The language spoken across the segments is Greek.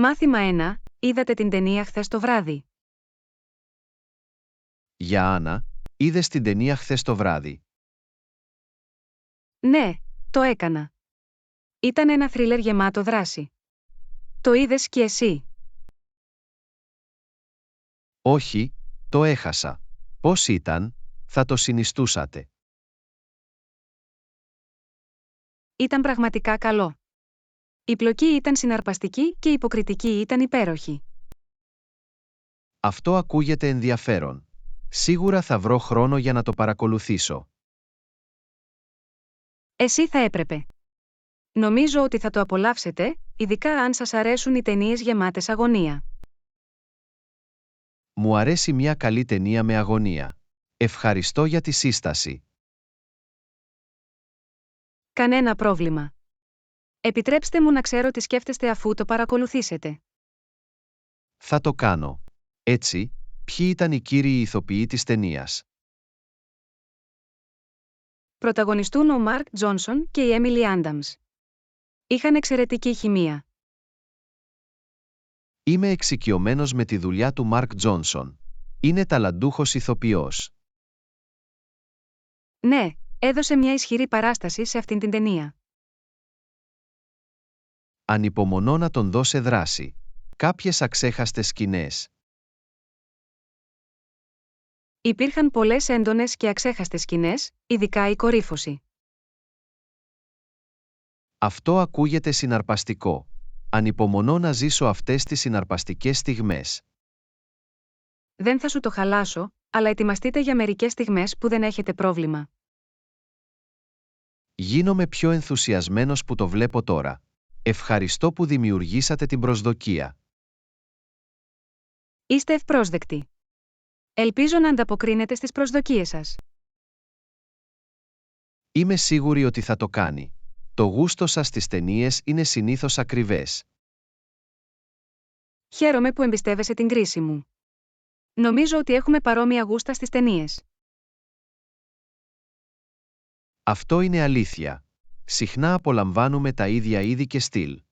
Μάθημα 1. Είδατε την ταινία χθες το βράδυ? Για Άννα, είδες την ταινία χθες το βράδυ? Ναι, το έκανα. Ήταν ένα θρίλερ γεμάτο δράση. Το είδες κι εσύ? Όχι, το έχασα. Πώς ήταν, θα το συνιστούσατε? Ήταν πραγματικά καλό. Η πλοκή ήταν συναρπαστική και η υποκριτική ήταν υπέροχη. Αυτό ακούγεται ενδιαφέρον. Σίγουρα θα βρω χρόνο για να το παρακολουθήσω. Εσύ θα έπρεπε. Νομίζω ότι θα το απολαύσετε, ειδικά αν σας αρέσουν οι ταινίες γεμάτες αγωνία. Μου αρέσει μια καλή ταινία με αγωνία. Ευχαριστώ για τη σύσταση. Κανένα πρόβλημα. Επιτρέψτε μου να ξέρω τι σκέφτεστε αφού το παρακολουθήσετε. Θα το κάνω. Έτσι, ποιοι ήταν οι κύριοι ηθοποιοί της ταινίας? Πρωταγωνιστούν ο Μαρκ Τζόνσον και η Έμιλι Άνταμς. Είχαν εξαιρετική χημεία. Είμαι εξοικειωμένος με τη δουλειά του Μαρκ Τζόνσον. Είναι ταλαντούχος ηθοποιός. Ναι, έδωσε μια ισχυρή παράσταση σε αυτήν την ταινία. Ανυπομονώ να τον δω σε δράση. Κάποιες αξέχαστες σκηνές. Υπήρχαν πολλές έντονες και αξέχαστες σκηνές, ειδικά η κορύφωση. Αυτό ακούγεται συναρπαστικό. Ανυπομονώ να ζήσω αυτές τις συναρπαστικές στιγμές. Δεν θα σου το χαλάσω, αλλά ετοιμαστείτε για μερικές στιγμές που δεν έχετε πρόβλημα. Γίνομαι πιο ενθουσιασμένος που το βλέπω τώρα. Ευχαριστώ που δημιουργήσατε την προσδοκία. Είστε ευπρόσδεκτοι. Ελπίζω να ανταποκρίνετε στις προσδοκίες σας. Είμαι σίγουρη ότι θα το κάνει. Το γούστο σας στις ταινίες είναι συνήθως ακριβές. Χαίρομαι που εμπιστεύεσαι την κρίση μου. Νομίζω ότι έχουμε παρόμοια γούστα στις ταινίες. Αυτό είναι αλήθεια. Συχνά απολαμβάνουμε τα ίδια είδη και στυλ.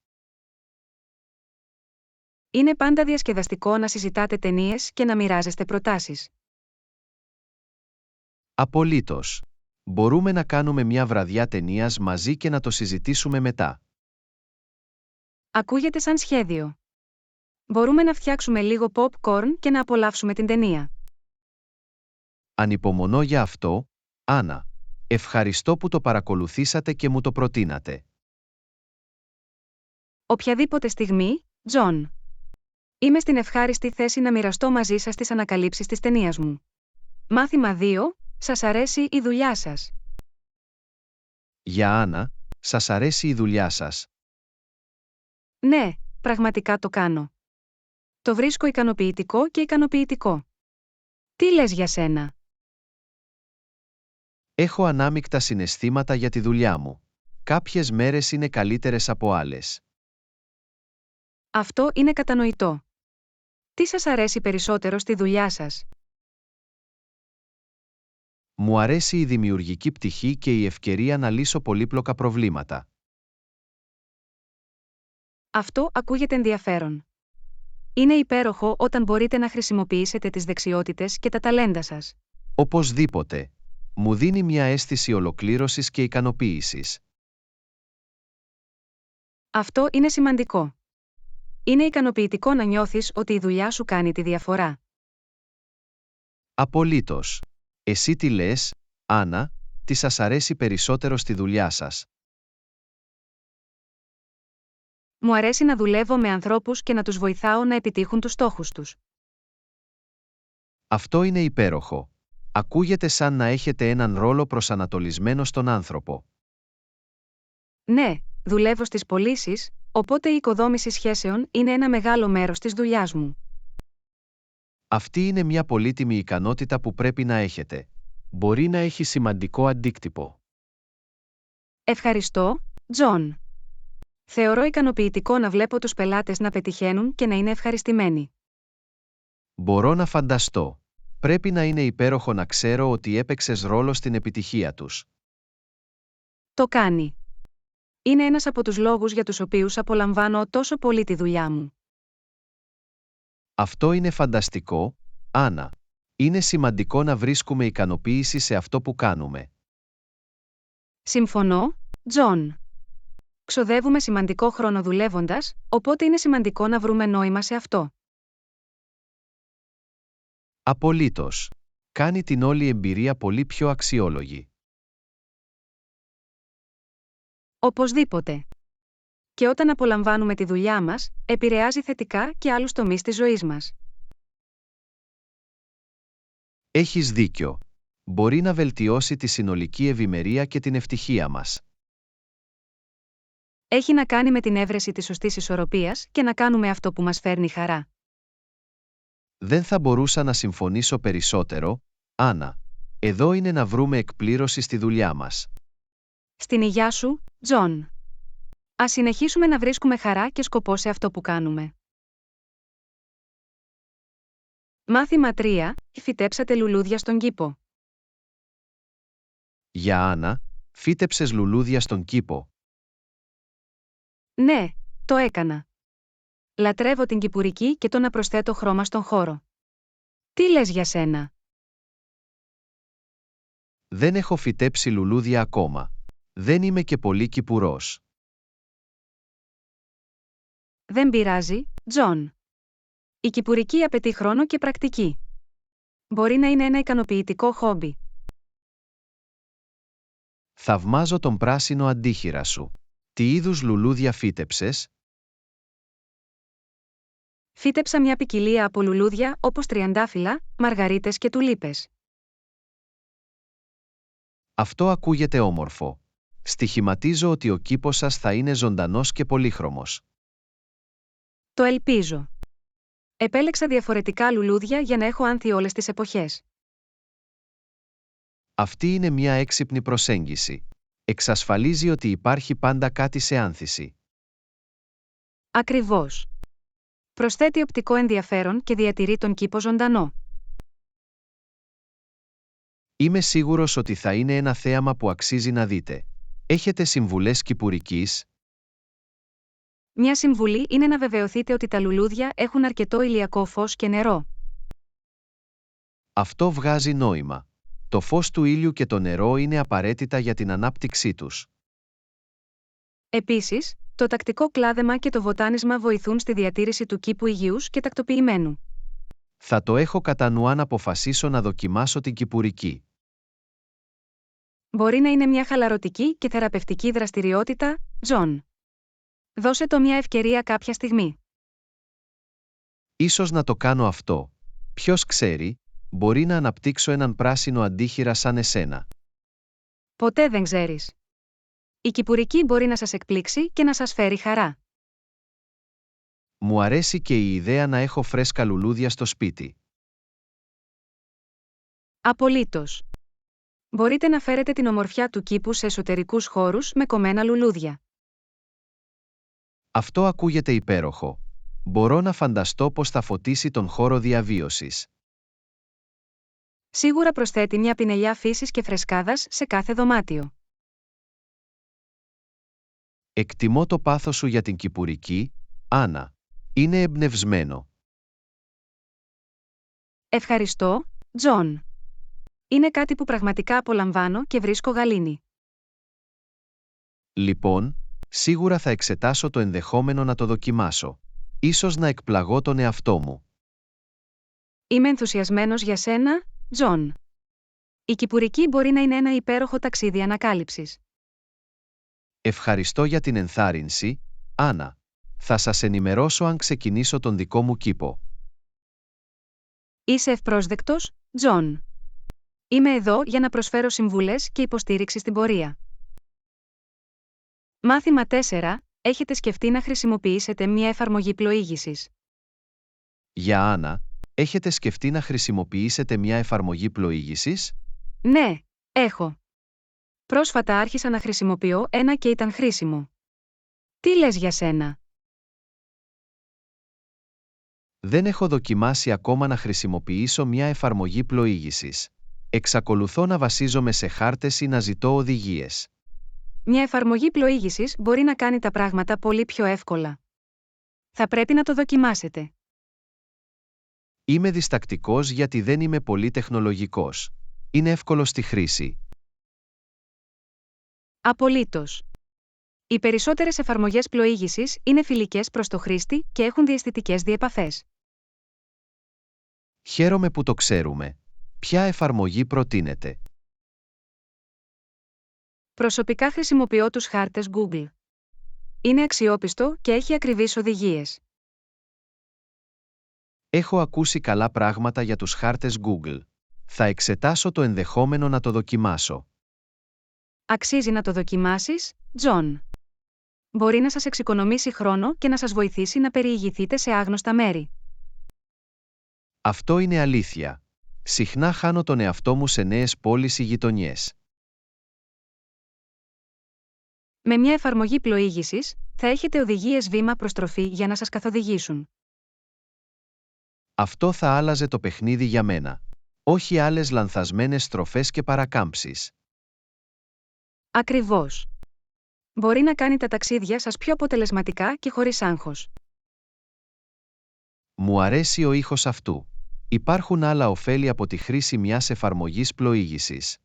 Είναι πάντα διασκεδαστικό να συζητάτε ταινίες και να μοιράζεστε προτάσεις. Απολύτως. Μπορούμε να κάνουμε μια βραδιά ταινίας μαζί και να το συζητήσουμε μετά. Ακούγεται σαν σχέδιο. Μπορούμε να φτιάξουμε λίγο popcorn και να απολαύσουμε την ταινία. Ανυπομονώ για αυτό, Άννα. Ευχαριστώ που το παρακολουθήσατε και μου το προτείνατε. Οποιαδήποτε στιγμή, Τζον. Είμαι στην ευχάριστη θέση να μοιραστώ μαζί σας τις ανακαλύψεις της ταινίας μου. Μάθημα 2. Σας αρέσει η δουλειά σας? Για Άννα, σας αρέσει η δουλειά σας? Ναι, πραγματικά το κάνω. Το βρίσκω ικανοποιητικό και ικανοποιητικό. Τι λες για σένα? Έχω ανάμεικτα συναισθήματα για τη δουλειά μου. Κάποιες μέρες είναι καλύτερες από άλλες. Αυτό είναι κατανοητό. Τι σας αρέσει περισσότερο στη δουλειά σας? Μου αρέσει η δημιουργική πτυχή και η ευκαιρία να λύσω πολύπλοκα προβλήματα. Αυτό ακούγεται ενδιαφέρον. Είναι υπέροχο όταν μπορείτε να χρησιμοποιήσετε τις δεξιότητες και τα ταλέντα σας. Οπωσδήποτε. Μου δίνει μια αίσθηση ολοκλήρωσης και ικανοποίησης. Αυτό είναι σημαντικό. Είναι ικανοποιητικό να νιώθεις ότι η δουλειά σου κάνει τη διαφορά. Απολύτως. Εσύ τι λες, Άννα, τι σας αρέσει περισσότερο στη δουλειά σας? Μου αρέσει να δουλεύω με ανθρώπους και να τους βοηθάω να επιτύχουν τους στόχους τους. Αυτό είναι υπέροχο. Ακούγεται σαν να έχετε έναν ρόλο προσανατολισμένο στον άνθρωπο. Ναι, δουλεύω στις πωλήσεις, οπότε η οικοδόμηση σχέσεων είναι ένα μεγάλο μέρος της δουλειάς μου. Αυτή είναι μια πολύτιμη ικανότητα που πρέπει να έχετε. Μπορεί να έχει σημαντικό αντίκτυπο. Ευχαριστώ, Τζον. Θεωρώ ικανοποιητικό να βλέπω τους πελάτες να πετυχαίνουν και να είναι ευχαριστημένοι. Μπορώ να φανταστώ. Πρέπει να είναι υπέροχο να ξέρω ότι έπαιξες ρόλο στην επιτυχία τους. Το κάνει. Είναι ένας από τους λόγους για τους οποίους απολαμβάνω τόσο πολύ τη δουλειά μου. Αυτό είναι φανταστικό, Άννα. Είναι σημαντικό να βρίσκουμε ικανοποίηση σε αυτό που κάνουμε. Συμφωνώ, Τζον. Ξοδεύουμε σημαντικό χρόνο δουλεύοντας, οπότε είναι σημαντικό να βρούμε νόημα σε αυτό. Απολύτως. Κάνει την όλη εμπειρία πολύ πιο αξιόλογη. Οπωσδήποτε. Και όταν απολαμβάνουμε τη δουλειά μας, επηρεάζει θετικά και άλλους τομείς της ζωής μας. Έχεις δίκιο. Μπορεί να βελτιώσει τη συνολική ευημερία και την ευτυχία μας. Έχει να κάνει με την έβρεση της σωστής ισορροπίας και να κάνουμε αυτό που μας φέρνει χαρά. Δεν θα μπορούσα να συμφωνήσω περισσότερο, Άννα. Εδώ είναι να βρούμε εκπλήρωση στη δουλειά μας. Στην υγειά σου, Τζον. Ας συνεχίσουμε να βρίσκουμε χαρά και σκοπό σε αυτό που κάνουμε. Μάθημα 3. Φυτέψατε λουλούδια στον κήπο. Για Άννα, φύτεψες λουλούδια στον κήπο. Ναι, το έκανα. Λατρεύω την κυπουρική και το να προσθέτω χρώμα στον χώρο. Τι λες για σένα? Δεν έχω φυτέψει λουλούδια ακόμα. Δεν είμαι και πολύ κυπουρός. Δεν πειράζει, Τζον. Η κυπουρική απαιτεί χρόνο και πρακτική. Μπορεί να είναι ένα ικανοποιητικό χόμπι. Θαυμάζω τον πράσινο αντίχειρα σου. Τι είδους λουλούδια φύτεψες? Φύτεψα μια ποικιλία από λουλούδια όπως τριαντάφυλλα, μαργαρίτες και τουλίπες. Αυτό ακούγεται όμορφο. Στοιχηματίζω ότι ο κήπος σας θα είναι ζωντανός και πολύχρωμος. Το ελπίζω. Επέλεξα διαφορετικά λουλούδια για να έχω άνθη όλες τις εποχές. Αυτή είναι μια έξυπνη προσέγγιση. Εξασφαλίζει ότι υπάρχει πάντα κάτι σε άνθηση. Ακριβώς. Προσθέτει οπτικό ενδιαφέρον και διατηρεί τον κήπο ζωντανό. Είμαι σίγουρος ότι θα είναι ένα θέαμα που αξίζει να δείτε. Έχετε συμβουλές κυπουρικής? Μια συμβουλή είναι να βεβαιωθείτε ότι τα λουλούδια έχουν αρκετό ηλιακό φως και νερό. Αυτό βγάζει νόημα. Το φως του ήλιου και το νερό είναι απαραίτητα για την ανάπτυξή τους. Επίσης, το τακτικό κλάδεμα και το βοτάνισμα βοηθούν στη διατήρηση του κήπου υγιούς και τακτοποιημένου. Θα το έχω κατά νου αν αποφασίσω να δοκιμάσω την κυπουρική. Μπορεί να είναι μια χαλαρωτική και θεραπευτική δραστηριότητα, Τζον. Δώσε το μια ευκαιρία κάποια στιγμή. Ίσως να το κάνω αυτό. Ποιος ξέρει, μπορεί να αναπτύξω έναν πράσινο αντίχειρα σαν εσένα. Ποτέ δεν ξέρεις. Η κυπουρική μπορεί να σας εκπλήξει και να σας φέρει χαρά. Μου αρέσει και η ιδέα να έχω φρέσκα λουλούδια στο σπίτι. Απολύτως. Μπορείτε να φέρετε την ομορφιά του κήπου σε εσωτερικούς χώρους με κομμένα λουλούδια. Αυτό ακούγεται υπέροχο. Μπορώ να φανταστώ πως θα φωτίσει τον χώρο διαβίωσης. Σίγουρα προσθέτει μια πινελιά φύσης και φρεσκάδας σε κάθε δωμάτιο. Εκτιμώ το πάθος σου για την κυπουρική, Άννα. Είναι εμπνευσμένο. Ευχαριστώ, Τζον. Είναι κάτι που πραγματικά απολαμβάνω και βρίσκω γαλήνη. Λοιπόν, σίγουρα θα εξετάσω το ενδεχόμενο να το δοκιμάσω. Ίσως να εκπλαγώ τον εαυτό μου. Είμαι ενθουσιασμένος για σένα, Τζον. Η κυπουρική μπορεί να είναι ένα υπέροχο ταξίδι ανακάλυψης. Ευχαριστώ για την ενθάρρυνση, Άννα. Θα σας ενημερώσω αν ξεκινήσω τον δικό μου κήπο. Είσαι ευπρόσδεκτος, Τζον. Είμαι εδώ για να προσφέρω συμβουλές και υποστήριξη στην πορεία. Μάθημα 4. Έχετε σκεφτεί να χρησιμοποιήσετε μια εφαρμογή πλοήγησης. Για Άννα, έχετε σκεφτεί να χρησιμοποιήσετε μια εφαρμογή πλοήγησης? Ναι, έχω. Πρόσφατα άρχισα να χρησιμοποιώ ένα και ήταν χρήσιμο. Τι λες για σένα? Δεν έχω δοκιμάσει ακόμα να χρησιμοποιήσω μια εφαρμογή πλοήγησης. Εξακολουθώ να βασίζομαι σε χάρτες ή να ζητώ οδηγίες. Μια εφαρμογή πλοήγησης μπορεί να κάνει τα πράγματα πολύ πιο εύκολα. Θα πρέπει να το δοκιμάσετε. Είμαι διστακτικός γιατί δεν είμαι πολύ τεχνολογικός. Είναι εύκολο στη χρήση. Απολύτως. Οι περισσότερες εφαρμογές πλοήγησης είναι φιλικές προς το χρήστη και έχουν διαισθητικές διεπαφές. Χαίρομαι που το ξέρουμε. Ποια εφαρμογή προτείνετε? Προσωπικά χρησιμοποιώ τους χάρτες Google. Είναι αξιόπιστο και έχει ακριβείς οδηγίες. Έχω ακούσει καλά πράγματα για τους χάρτες Google. Θα εξετάσω το ενδεχόμενο να το δοκιμάσω. Αξίζει να το δοκιμάσεις, John. Μπορεί να σας εξοικονομήσει χρόνο και να σας βοηθήσει να περιηγηθείτε σε άγνωστα μέρη. Αυτό είναι αλήθεια. Συχνά χάνω τον εαυτό μου σε νέες πόλεις ή γειτονιές. Με μια εφαρμογή πλοήγησης, θα έχετε οδηγίες βήμα προς τροφή για να σας καθοδηγήσουν. Αυτό θα άλλαζε το παιχνίδι για μένα. Όχι άλλες λανθασμένες στροφές και παρακάμψεις. Ακριβώς. Μπορεί να κάνει τα ταξίδια σας πιο αποτελεσματικά και χωρίς άγχος. Μου αρέσει ο ήχος αυτού. Υπάρχουν άλλα ωφέλη από τη χρήση μιας εφαρμογής πλοήγησης.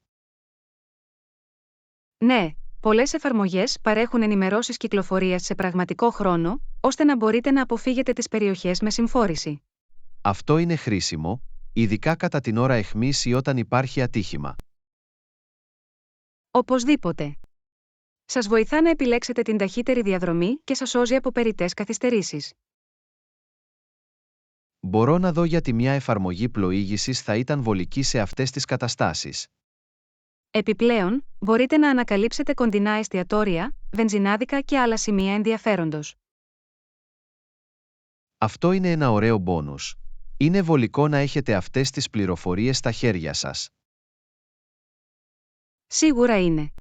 Ναι, πολλές εφαρμογές παρέχουν ενημερώσεις κυκλοφορίας σε πραγματικό χρόνο, ώστε να μπορείτε να αποφύγετε τις περιοχές με συμφόρηση. Αυτό είναι χρήσιμο, ειδικά κατά την ώρα αιχμής ή όταν υπάρχει ατύχημα. Οπωσδήποτε. Σας βοηθά να επιλέξετε την ταχύτερη διαδρομή και σας σώζει από περιττές καθυστερήσεις. Μπορώ να δω γιατί μια εφαρμογή πλοήγησης θα ήταν βολική σε αυτές τις καταστάσεις. Επιπλέον, μπορείτε να ανακαλύψετε κοντινά εστιατόρια, βενζινάδικα και άλλα σημεία ενδιαφέροντος. Αυτό είναι ένα ωραίο μπόνους. Είναι βολικό να έχετε αυτές τις πληροφορίες στα χέρια σας. Σίγουρα είναι.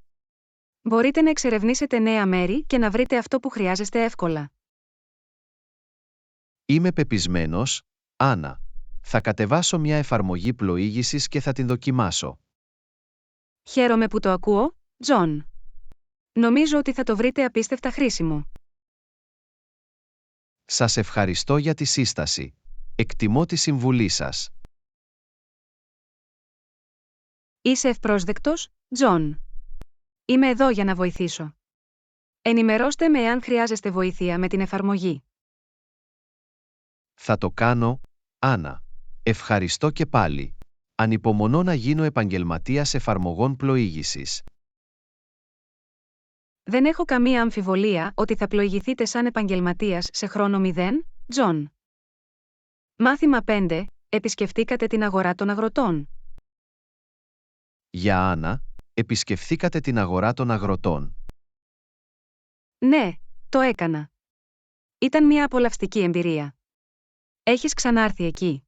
Μπορείτε να εξερευνήσετε νέα μέρη και να βρείτε αυτό που χρειάζεστε εύκολα. Είμαι πεπισμένος, Άννα. Θα κατεβάσω μια εφαρμογή πλοήγησης και θα την δοκιμάσω. Χαίρομαι που το ακούω, Τζον. Νομίζω ότι θα το βρείτε απίστευτα χρήσιμο. Σας ευχαριστώ για τη σύσταση. Εκτιμώ τη συμβουλή σας. Είσαι ευπρόσδεκτος, Τζον. Είμαι εδώ για να βοηθήσω. Ενημερώστε με εάν χρειάζεστε βοήθεια με την εφαρμογή. Θα το κάνω, Άννα. Ευχαριστώ και πάλι. Ανυπομονώ να γίνω επαγγελματίας εφαρμογών πλοήγησης. Δεν έχω καμία αμφιβολία ότι θα πλοηγηθείτε σαν επαγγελματίας σε χρόνο 0, Τζον. Μάθημα 5. Επισκεφτήκατε την αγορά των αγροτών. Για Άννα, επισκεφθήκατε την αγορά των αγροτών. Ναι, το έκανα. Ήταν μια απολαυστική εμπειρία. Έχεις ξανάρθει εκεί?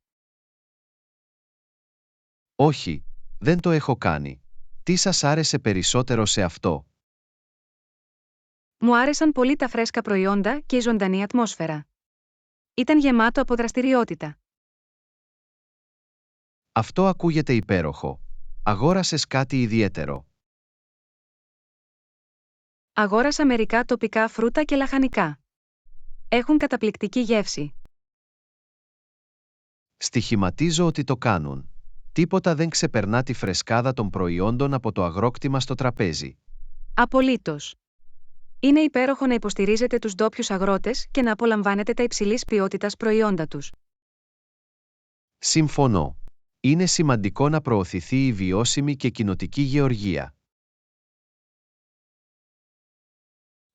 Όχι, δεν το έχω κάνει. Τι σας άρεσε περισσότερο σε αυτό? Μου άρεσαν πολύ τα φρέσκα προϊόντα και η ζωντανή ατμόσφαιρα. Ήταν γεμάτο από δραστηριότητα. Αυτό ακούγεται υπέροχο. Αγόρασες κάτι ιδιαίτερο? Αγόρασα μερικά τοπικά φρούτα και λαχανικά. Έχουν καταπληκτική γεύση. Στοιχηματίζω ότι το κάνουν. Τίποτα δεν ξεπερνά τη φρεσκάδα των προϊόντων από το αγρόκτημα στο τραπέζι. Απολύτως. Είναι υπέροχο να υποστηρίζετε τους ντόπιους αγρότες και να απολαμβάνετε τα υψηλής ποιότητας προϊόντα τους. Συμφωνώ. Είναι σημαντικό να προωθηθεί η βιώσιμη και κοινοτική γεωργία.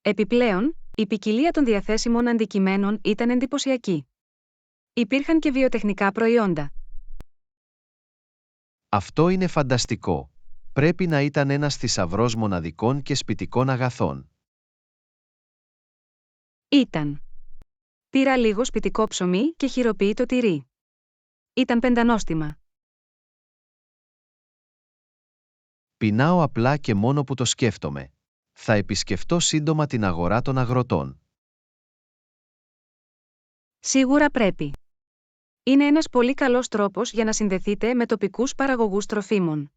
Επιπλέον, η ποικιλία των διαθέσιμων αντικειμένων ήταν εντυπωσιακή. Υπήρχαν και βιοτεχνικά προϊόντα. Αυτό είναι φανταστικό. Πρέπει να ήταν ένας θησαυρός μοναδικών και σπιτικών αγαθών. Ήταν. Πήρα λίγο σπιτικό ψωμί και χειροποίητο τυρί. Ήταν πεντανόστιμα. Πεινάω απλά και μόνο που το σκέφτομαι. Θα επισκεφτώ σύντομα την αγορά των αγροτών. Σίγουρα πρέπει. Είναι ένας πολύ καλός τρόπος για να συνδεθείτε με τοπικούς παραγωγούς τροφίμων.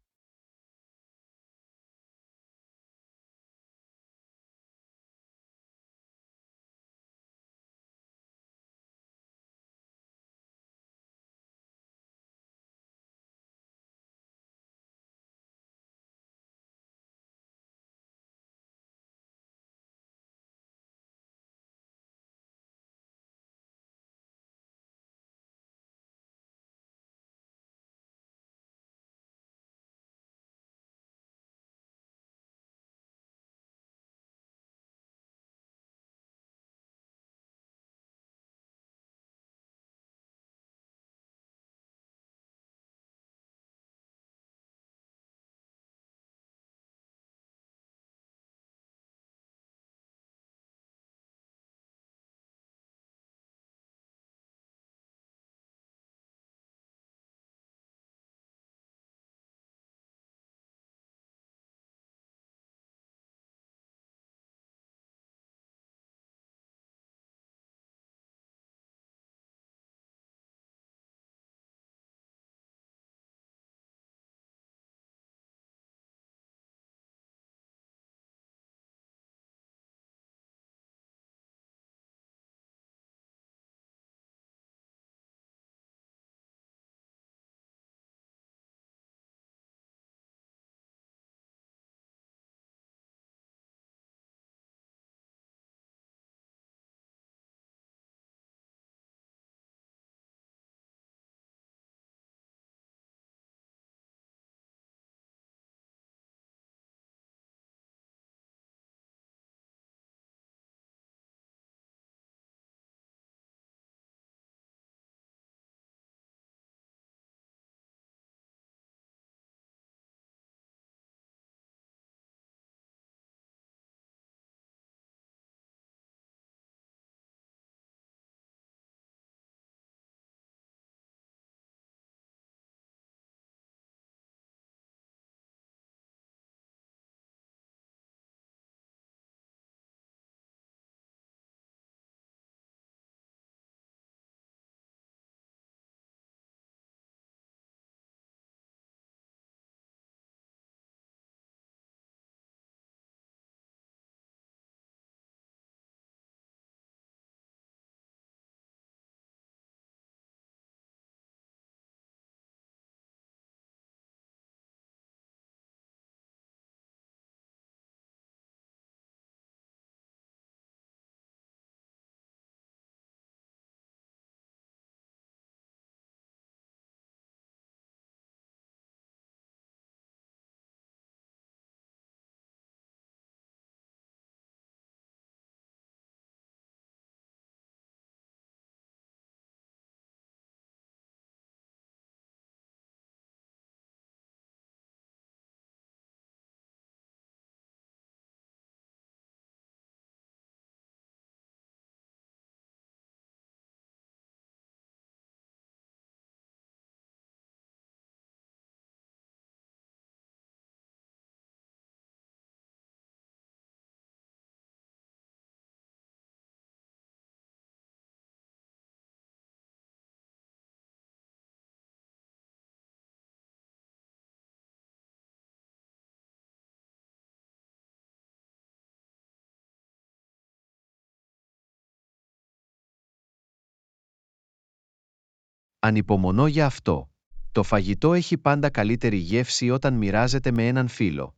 Ανυπομονώ για αυτό. Το φαγητό έχει πάντα καλύτερη γεύση όταν μοιράζεται με έναν φίλο.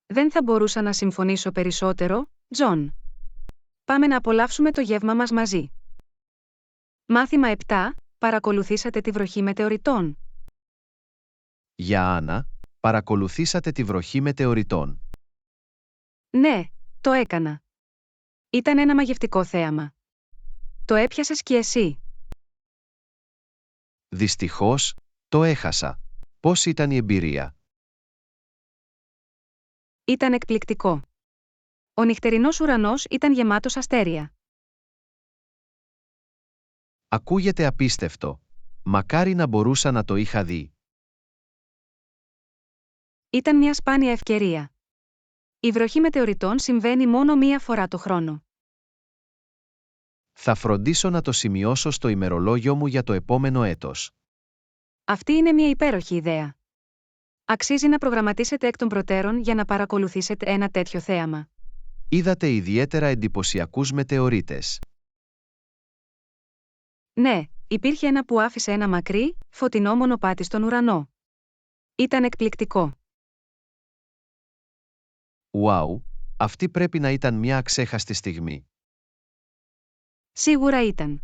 Δεν θα μπορούσα να συμφωνήσω περισσότερο, Τζον. Πάμε να απολαύσουμε το γεύμα μας μαζί. Μάθημα 7. Παρακολουθήσατε τη βροχή μετεωριτών. Για Άννα, παρακολουθήσατε τη βροχή μετεωριτών. Ναι, το έκανα. Ήταν ένα μαγευτικό θέαμα. Το έπιασες κι εσύ. Δυστυχώς, το έχασα. Πώς ήταν η εμπειρία? Ήταν εκπληκτικό. Ο νυχτερινός ουρανός ήταν γεμάτος αστέρια. Ακούγεται απίστευτο. Μακάρι να μπορούσα να το είχα δει. Ήταν μια σπάνια ευκαιρία. Η βροχή μετεωριτών συμβαίνει μόνο μία φορά το χρόνο. Θα φροντίσω να το σημειώσω στο ημερολόγιο μου για το επόμενο έτος. Αυτή είναι μια υπέροχη ιδέα. Αξίζει να προγραμματίσετε εκ των προτέρων για να παρακολουθήσετε ένα τέτοιο θέαμα. Είδατε ιδιαίτερα εντυπωσιακούς μετεωρίτες. Ναι, υπήρχε ένα που άφησε ένα μακρύ, φωτεινό μονοπάτι στον ουρανό. Ήταν εκπληκτικό. Ουάου, αυτή πρέπει να ήταν μια αξέχαστη στιγμή. Σίγουρα ήταν.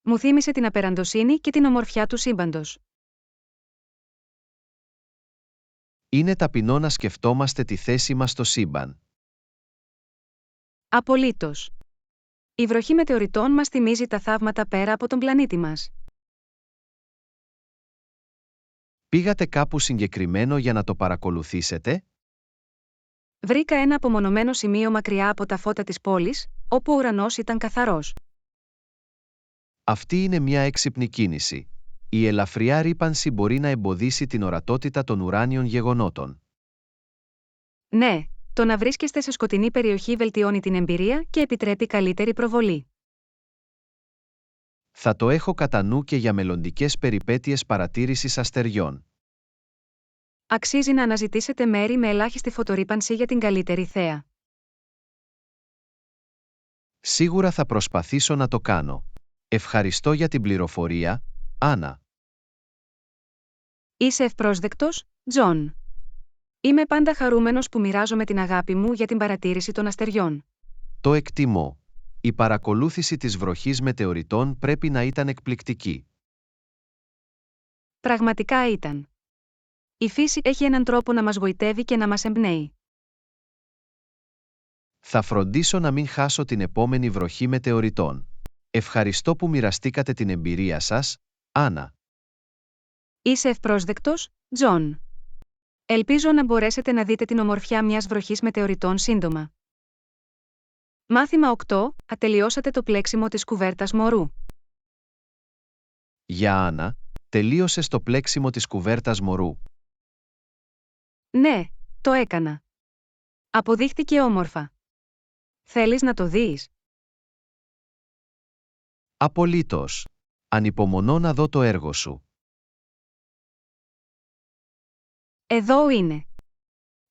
Μου θύμισε την απεραντοσύνη και την ομορφιά του σύμπαντος. Είναι ταπεινό να σκεφτόμαστε τη θέση μας στο σύμπαν. Απολύτως. Η βροχή μετεωριτών μας θυμίζει τα θαύματα πέρα από τον πλανήτη μας. Πήγατε κάπου συγκεκριμένο για να το παρακολουθήσετε? Βρήκα ένα απομονωμένο σημείο μακριά από τα φώτα της πόλης, όπου ο ουρανός ήταν καθαρός. Αυτή είναι μια έξυπνη κίνηση. Η ελαφριά ρύπανση μπορεί να εμποδίσει την ορατότητα των ουράνιων γεγονότων. Ναι, το να βρίσκεστε σε σκοτεινή περιοχή βελτιώνει την εμπειρία και επιτρέπει καλύτερη προβολή. Θα το έχω κατά νου και για μελλοντικές περιπέτειες παρατήρησης αστεριών. Αξίζει να αναζητήσετε μέρη με ελάχιστη φωτορύπανση για την καλύτερη θέα. Σίγουρα θα προσπαθήσω να το κάνω. Ευχαριστώ για την πληροφορία, Άννα. Είσαι ευπρόσδεκτος, Τζον. Είμαι πάντα χαρούμενος που μοιράζομαι την αγάπη μου για την παρατήρηση των αστεριών. Το εκτιμώ. Η παρακολούθηση της βροχής μετεωριτών πρέπει να ήταν εκπληκτική. Πραγματικά ήταν. Η φύση έχει έναν τρόπο να μας γοητεύει και να μας εμπνέει. Θα φροντίσω να μην χάσω την επόμενη βροχή μετεωριτών. Ευχαριστώ που μοιραστήκατε την εμπειρία σας, Άννα. Είσαι ευπρόσδεκτος, Τζον. Ελπίζω να μπορέσετε να δείτε την ομορφιά μιας βροχής μετεωριτών σύντομα. Μάθημα 8. Ατελειώσατε το πλέξιμο της κουβέρτας μωρού. Για Άννα, τελείωσες το πλέξιμο της κουβέρτας μωρού. Ναι, το έκανα. Αποδείχτηκε όμορφα. Θέλεις να το δεις? Απολύτως. Ανυπομονώ να δω το έργο σου. Εδώ είναι.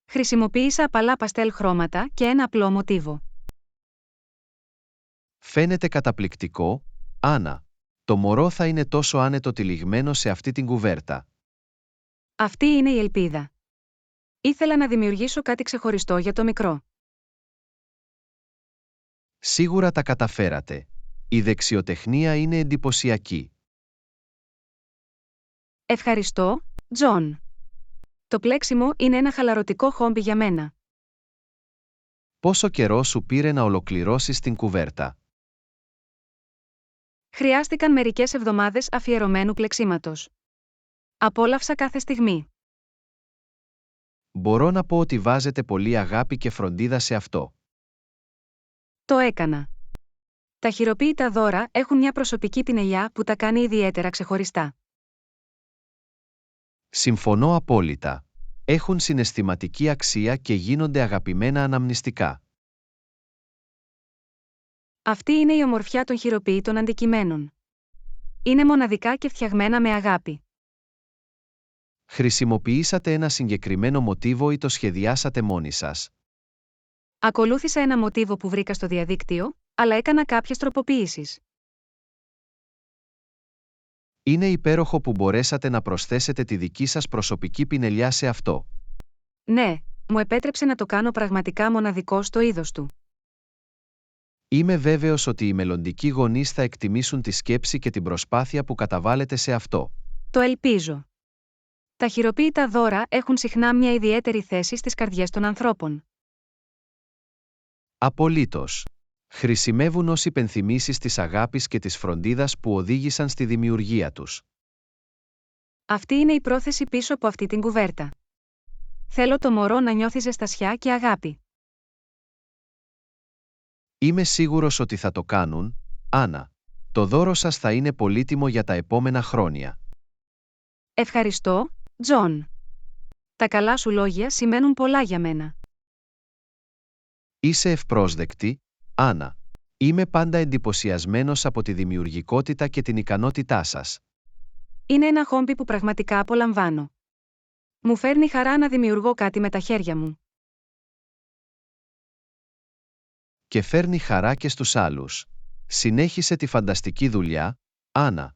Χρησιμοποίησα απαλά παστέλ χρώματα και ένα απλό μοτίβο. Φαίνεται καταπληκτικό, Άννα. Το μωρό θα είναι τόσο άνετο τυλιγμένο σε αυτή την κουβέρτα. Αυτή είναι η ελπίδα. Ήθελα να δημιουργήσω κάτι ξεχωριστό για το μικρό. Σίγουρα τα καταφέρατε. Η δεξιοτεχνία είναι εντυπωσιακή. Ευχαριστώ, Τζον. Το πλέξιμο είναι ένα χαλαρωτικό χόμπι για μένα. Πόσο καιρό σου πήρε να ολοκληρώσεις την κουβέρτα? Χρειάστηκαν μερικές εβδομάδες αφιερωμένου πλεξίματος. Απόλαυσα κάθε στιγμή. Μπορώ να πω ότι βάζετε πολύ αγάπη και φροντίδα σε αυτό. Το έκανα. Τα χειροποίητα δώρα έχουν μια προσωπική πινελιά που τα κάνει ιδιαίτερα ξεχωριστά. Συμφωνώ απόλυτα. Έχουν συναισθηματική αξία και γίνονται αγαπημένα αναμνηστικά. Αυτή είναι η ομορφιά των χειροποίητων αντικειμένων. Είναι μοναδικά και φτιαγμένα με αγάπη. Χρησιμοποιήσατε ένα συγκεκριμένο μοτίβο ή το σχεδιάσατε μόνοι σας? Ακολούθησα ένα μοτίβο που βρήκα στο διαδίκτυο, αλλά έκανα κάποιες τροποποιήσεις. Είναι υπέροχο που μπορέσατε να προσθέσετε τη δική σας προσωπική πινελιά σε αυτό. Ναι, μου επέτρεψε να το κάνω πραγματικά μοναδικό στο είδος του. Είμαι βέβαιος ότι οι μελλοντικοί γονείς θα εκτιμήσουν τη σκέψη και την προσπάθεια που καταβάλλετε σε αυτό. Το ελπίζω. Τα χειροποίητα δώρα έχουν συχνά μια ιδιαίτερη θέση στις καρδιές των ανθρώπων. Απολύτως. Χρησιμεύουν ως υπενθυμίσεις της αγάπης και της φροντίδας που οδήγησαν στη δημιουργία τους. Αυτή είναι η πρόθεση πίσω από αυτή την κουβέρτα. Θέλω το μωρό να νιώθει ζεστασιά και αγάπη. Είμαι σίγουρος ότι θα το κάνουν, Άννα. Το δώρο σας θα είναι πολύτιμο για τα επόμενα χρόνια. Ευχαριστώ, Τζον. Τα καλά σου λόγια σημαίνουν πολλά για μένα. Είσαι ευπρόσδεκτη, Άννα. Είμαι πάντα εντυπωσιασμένος από τη δημιουργικότητα και την ικανότητά σας. Είναι ένα χόμπι που πραγματικά απολαμβάνω. Μου φέρνει χαρά να δημιουργώ κάτι με τα χέρια μου. Και φέρνει χαρά και στους άλλους. Συνέχισε τη φανταστική δουλειά, Άννα.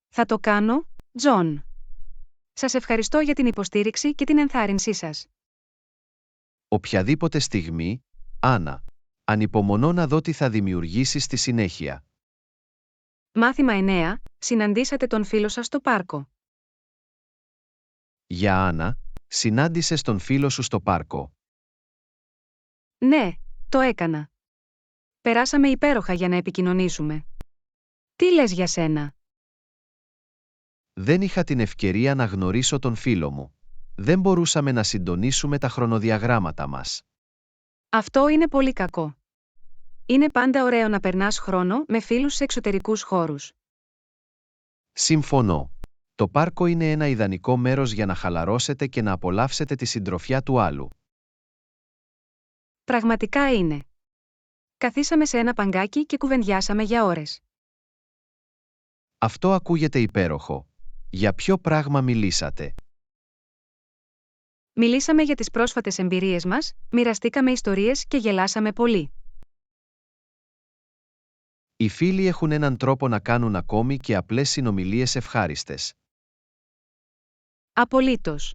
Θα το κάνω, Τζον. Σας ευχαριστώ για την υποστήριξη και την ενθάρρυνσή σας. Οποιαδήποτε στιγμή, Άννα. Ανυπομονώ να δω τι θα δημιουργήσεις στη συνέχεια. Μάθημα 9. Συναντήσατε τον φίλο σας στο πάρκο. Για Άννα, συνάντησες τον φίλο σου στο πάρκο. Ναι, το έκανα. Περάσαμε υπέροχα για να επικοινωνήσουμε. Τι λες για σένα? Δεν είχα την ευκαιρία να γνωρίσω τον φίλο μου. Δεν μπορούσαμε να συντονίσουμε τα χρονοδιαγράμματα μας. Αυτό είναι πολύ κακό. Είναι πάντα ωραίο να περνάς χρόνο με φίλους σε εξωτερικούς χώρους. Συμφωνώ. Το πάρκο είναι ένα ιδανικό μέρος για να χαλαρώσετε και να απολαύσετε τη συντροφιά του άλλου. Πραγματικά είναι. Καθίσαμε σε ένα παγκάκι και κουβεντιάσαμε για ώρες. Αυτό ακούγεται υπέροχο. Για ποιο πράγμα μιλήσατε? Μιλήσαμε για τις πρόσφατες εμπειρίες μας, μοιραστήκαμε ιστορίες και γελάσαμε πολύ. Οι φίλοι έχουν έναν τρόπο να κάνουν ακόμη και απλές συνομιλίες ευχάριστες. Απολύτως.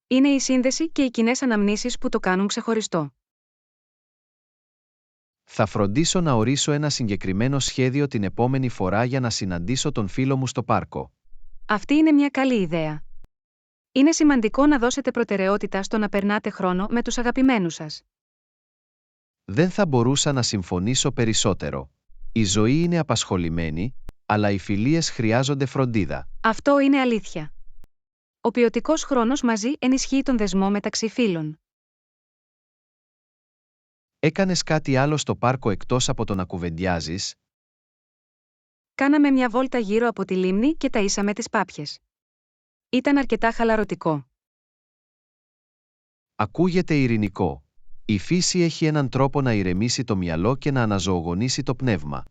Είναι η σύνδεση και οι κοινές αναμνήσεις που το κάνουν ξεχωριστό. Θα φροντίσω να ορίσω ένα συγκεκριμένο σχέδιο την επόμενη φορά για να συναντήσω τον φίλο μου στο πάρκο. Αυτή είναι μια καλή ιδέα. Είναι σημαντικό να δώσετε προτεραιότητα στο να περνάτε χρόνο με τους αγαπημένους σας. Δεν θα μπορούσα να συμφωνήσω περισσότερο. Η ζωή είναι απασχολημένη, αλλά οι φιλίες χρειάζονται φροντίδα. Αυτό είναι αλήθεια. Ο ποιοτικός χρόνος μαζί ενισχύει τον δεσμό μεταξύ φίλων. Έκανες κάτι άλλο στο πάρκο εκτός από το να κουβεντιάζεις? Κάναμε μια βόλτα γύρω από τη λίμνη και ταΐσαμε τις πάπιες. Ήταν αρκετά χαλαρωτικό. Ακούγεται ειρηνικό. Η φύση έχει έναν τρόπο να ηρεμήσει το μυαλό και να αναζωογονήσει το πνεύμα.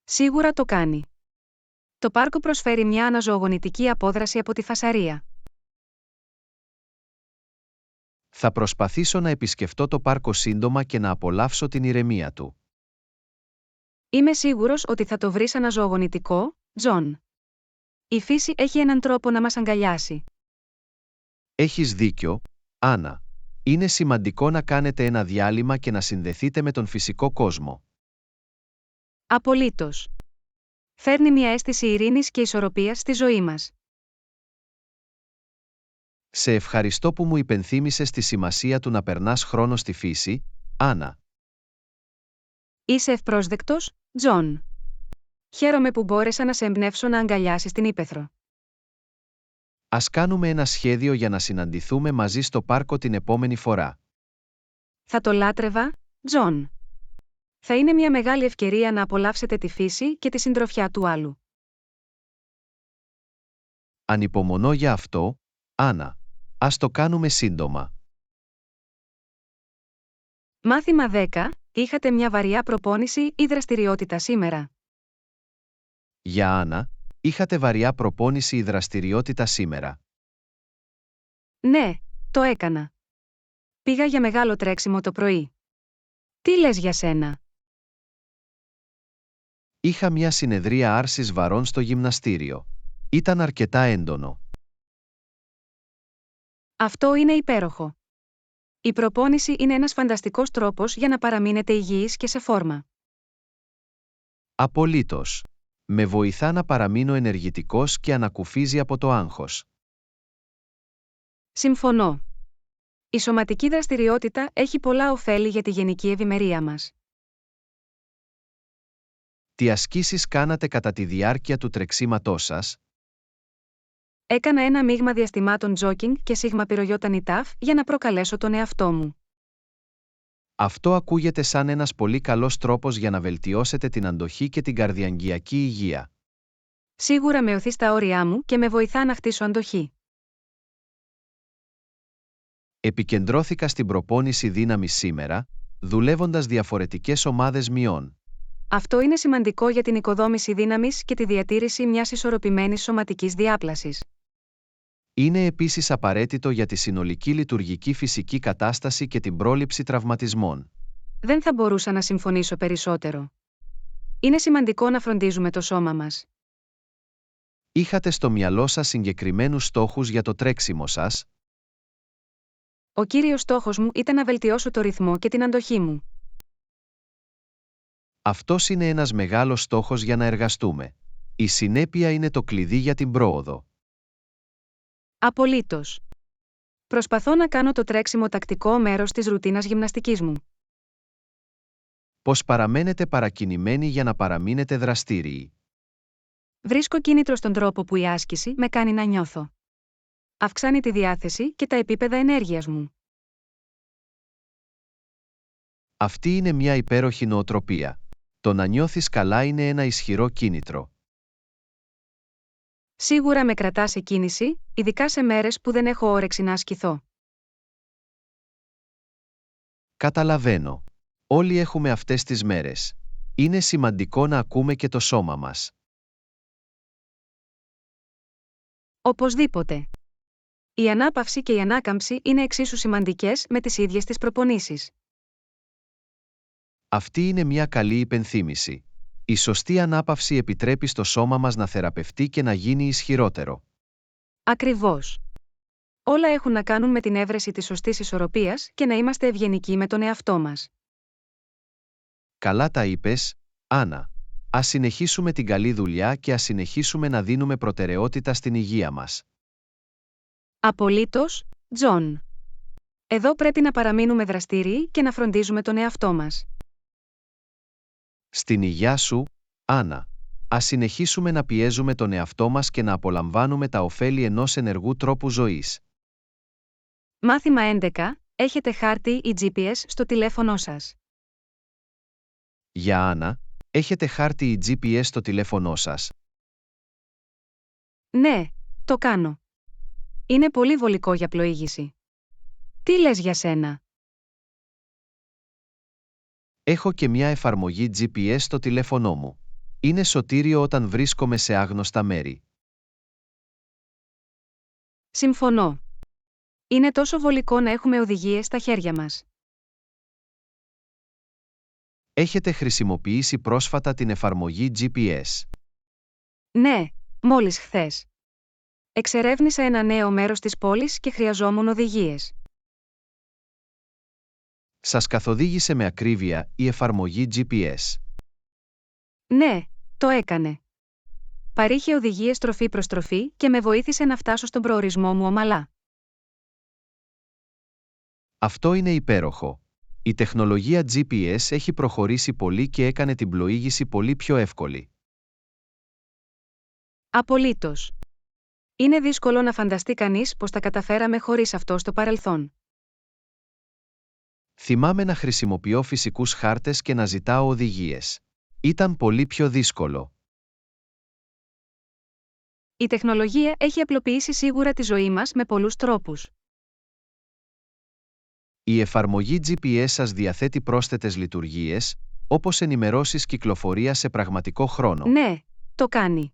Σίγουρα το κάνει. Το πάρκο προσφέρει μια αναζωογονητική απόδραση από τη φασαρία. Θα προσπαθήσω να επισκεφτώ το πάρκο σύντομα και να απολαύσω την ηρεμία του. Είμαι σίγουρος ότι θα το βρεις αναζωογονητικό, Τζον. Η φύση έχει έναν τρόπο να μας αγκαλιάσει. Έχεις δίκιο, Άννα. Είναι σημαντικό να κάνετε ένα διάλειμμα και να συνδεθείτε με τον φυσικό κόσμο. Απολύτως. Φέρνει μια αίσθηση ειρήνης και ισορροπίας στη ζωή μας. Σε ευχαριστώ που μου υπενθύμισες τη σημασία του να περνάς χρόνο στη φύση, Άννα. Είσαι ευπρόσδεκτος, Τζον. Χαίρομαι που μπόρεσα να σε εμπνεύσω να αγκαλιάσεις την ύπαιθρο. Ας κάνουμε ένα σχέδιο για να συναντηθούμε μαζί στο πάρκο την επόμενη φορά. Θα το λάτρευα, Τζον. Θα είναι μια μεγάλη ευκαιρία να απολαύσετε τη φύση και τη συντροφιά του άλλου. Ανυπομονώ για αυτό, Άννα. Ας το κάνουμε σύντομα. Μάθημα 10. Είχατε μια βαριά προπόνηση ή δραστηριότητα σήμερα? Για Άννα, είχατε βαριά προπόνηση ή δραστηριότητα σήμερα? Ναι, το έκανα. Πήγα για μεγάλο τρέξιμο το πρωί. Τι λες για σένα? Είχα μια συνεδρία άρσης βαρών στο γυμναστήριο. Ήταν αρκετά έντονο. Αυτό είναι υπέροχο. Η προπόνηση είναι ένας φανταστικός τρόπος για να παραμείνετε υγιείς και σε φόρμα. Απολύτως. Με βοηθά να παραμείνω ενεργητικός και ανακουφίζει από το άγχος. Συμφωνώ. Η σωματική δραστηριότητα έχει πολλά ωφέλη για τη γενική ευημερία μας. Τι ασκήσεις κάνατε κατά τη διάρκεια του τρεξίματός σας? Έκανα ένα μείγμα διαστημάτων τζόκινγκ και σίγμα πυρογιότανιτάφ για να προκαλέσω τον εαυτό μου. Αυτό ακούγεται σαν ένας πολύ καλός τρόπος για να βελτιώσετε την αντοχή και την καρδιαγγειακή υγεία. Σίγουρα με οθεί στα όρια μου και με βοηθά να χτίσω αντοχή. Επικεντρώθηκα στην προπόνηση δύναμης σήμερα, δουλεύοντας διαφορετικές ομάδες μειών. Αυτό είναι σημαντικό για την οικοδόμηση δύναμης και τη διατήρηση μιας ισορροπημένης σωματικής διάπλασης. Είναι επίσης απαραίτητο για τη συνολική λειτουργική φυσική κατάσταση και την πρόληψη τραυματισμών. Δεν θα μπορούσα να συμφωνήσω περισσότερο. Είναι σημαντικό να φροντίζουμε το σώμα μας. Είχατε στο μυαλό σας συγκεκριμένους στόχους για το τρέξιμο σας? Ο κύριος στόχος μου ήταν να βελτιώσω το ρυθμό και την αντοχή μου. Αυτός είναι ένας μεγάλος στόχος για να εργαστούμε. Η συνέπεια είναι το κλειδί για την πρόοδο. Απολύτως. Προσπαθώ να κάνω το τρέξιμο τακτικό μέρος της ρουτίνας γυμναστικής μου. Πώς παραμένετε παρακινημένοι για να παραμείνετε δραστήριοι? Βρίσκω κίνητρο στον τρόπο που η άσκηση με κάνει να νιώθω. Αυξάνει τη διάθεση και τα επίπεδα ενέργειας μου. Αυτή είναι μια υπέροχη νοοτροπία. Το να νιώθεις καλά είναι ένα ισχυρό κίνητρο. Σίγουρα με κρατά σε κίνηση, ειδικά σε μέρες που δεν έχω όρεξη να ασκηθώ. Καταλαβαίνω. Όλοι έχουμε αυτές τις μέρες. Είναι σημαντικό να ακούμε και το σώμα μας. Οπωσδήποτε. Η ανάπαυση και η ανάκαμψη είναι εξίσου σημαντικές με τις ίδιες τις προπονήσεις. Αυτή είναι μια καλή υπενθύμηση. Η σωστή ανάπαυση επιτρέπει στο σώμα μας να θεραπευτεί και να γίνει ισχυρότερο. Ακριβώς. Όλα έχουν να κάνουν με την έβρεση της σωστής ισορροπίας και να είμαστε ευγενικοί με τον εαυτό μας. Καλά τα είπες, Άννα. Ας συνεχίσουμε την καλή δουλειά και ας συνεχίσουμε να δίνουμε προτεραιότητα στην υγεία μας. Απολύτως, Τζον. Εδώ πρέπει να παραμείνουμε δραστήριοι και να φροντίζουμε τον εαυτό μας. Στην υγεία σου, Άννα. Ας συνεχίσουμε να πιέζουμε τον εαυτό μας και να απολαμβάνουμε τα ωφέλη ενός ενεργού τρόπου ζωής. Μάθημα 11. Έχετε χάρτη ή GPS στο τηλέφωνό σας? Για Άννα, έχετε χάρτη ή GPS στο τηλέφωνό σας? Ναι, το κάνω. Είναι πολύ βολικό για πλοήγηση. Τι λες για σένα? Έχω και μια εφαρμογή GPS στο τηλέφωνό μου. Είναι σωτήριο όταν βρίσκομαι σε άγνωστα μέρη. Συμφωνώ. Είναι τόσο βολικό να έχουμε οδηγίες στα χέρια μας. Έχετε χρησιμοποιήσει πρόσφατα την εφαρμογή GPS? Ναι, μόλις χθες. Εξερεύνησα ένα νέο μέρος της πόλης και χρειαζόμουν οδηγίες. Σας καθοδήγησε με ακρίβεια η εφαρμογή GPS? Ναι, το έκανε. Παρήχε οδηγίες τροφή προς τροφή και με βοήθησε να φτάσω στον προορισμό μου ομαλά. Αυτό είναι υπέροχο. Η τεχνολογία GPS έχει προχωρήσει πολύ και έκανε την πλοήγηση πολύ πιο εύκολη. Απολύτως. Είναι δύσκολο να φανταστεί κανείς πως τα καταφέραμε χωρίς αυτό στο παρελθόν. Θυμάμαι να χρησιμοποιώ φυσικούς χάρτες και να ζητάω οδηγίες. Ήταν πολύ πιο δύσκολο. Η τεχνολογία έχει απλοποιήσει σίγουρα τη ζωή μας με πολλούς τρόπους. Η εφαρμογή GPS σας διαθέτει πρόσθετες λειτουργίες, όπως ενημερώσεις κυκλοφορίας σε πραγματικό χρόνο. Ναι, το κάνει.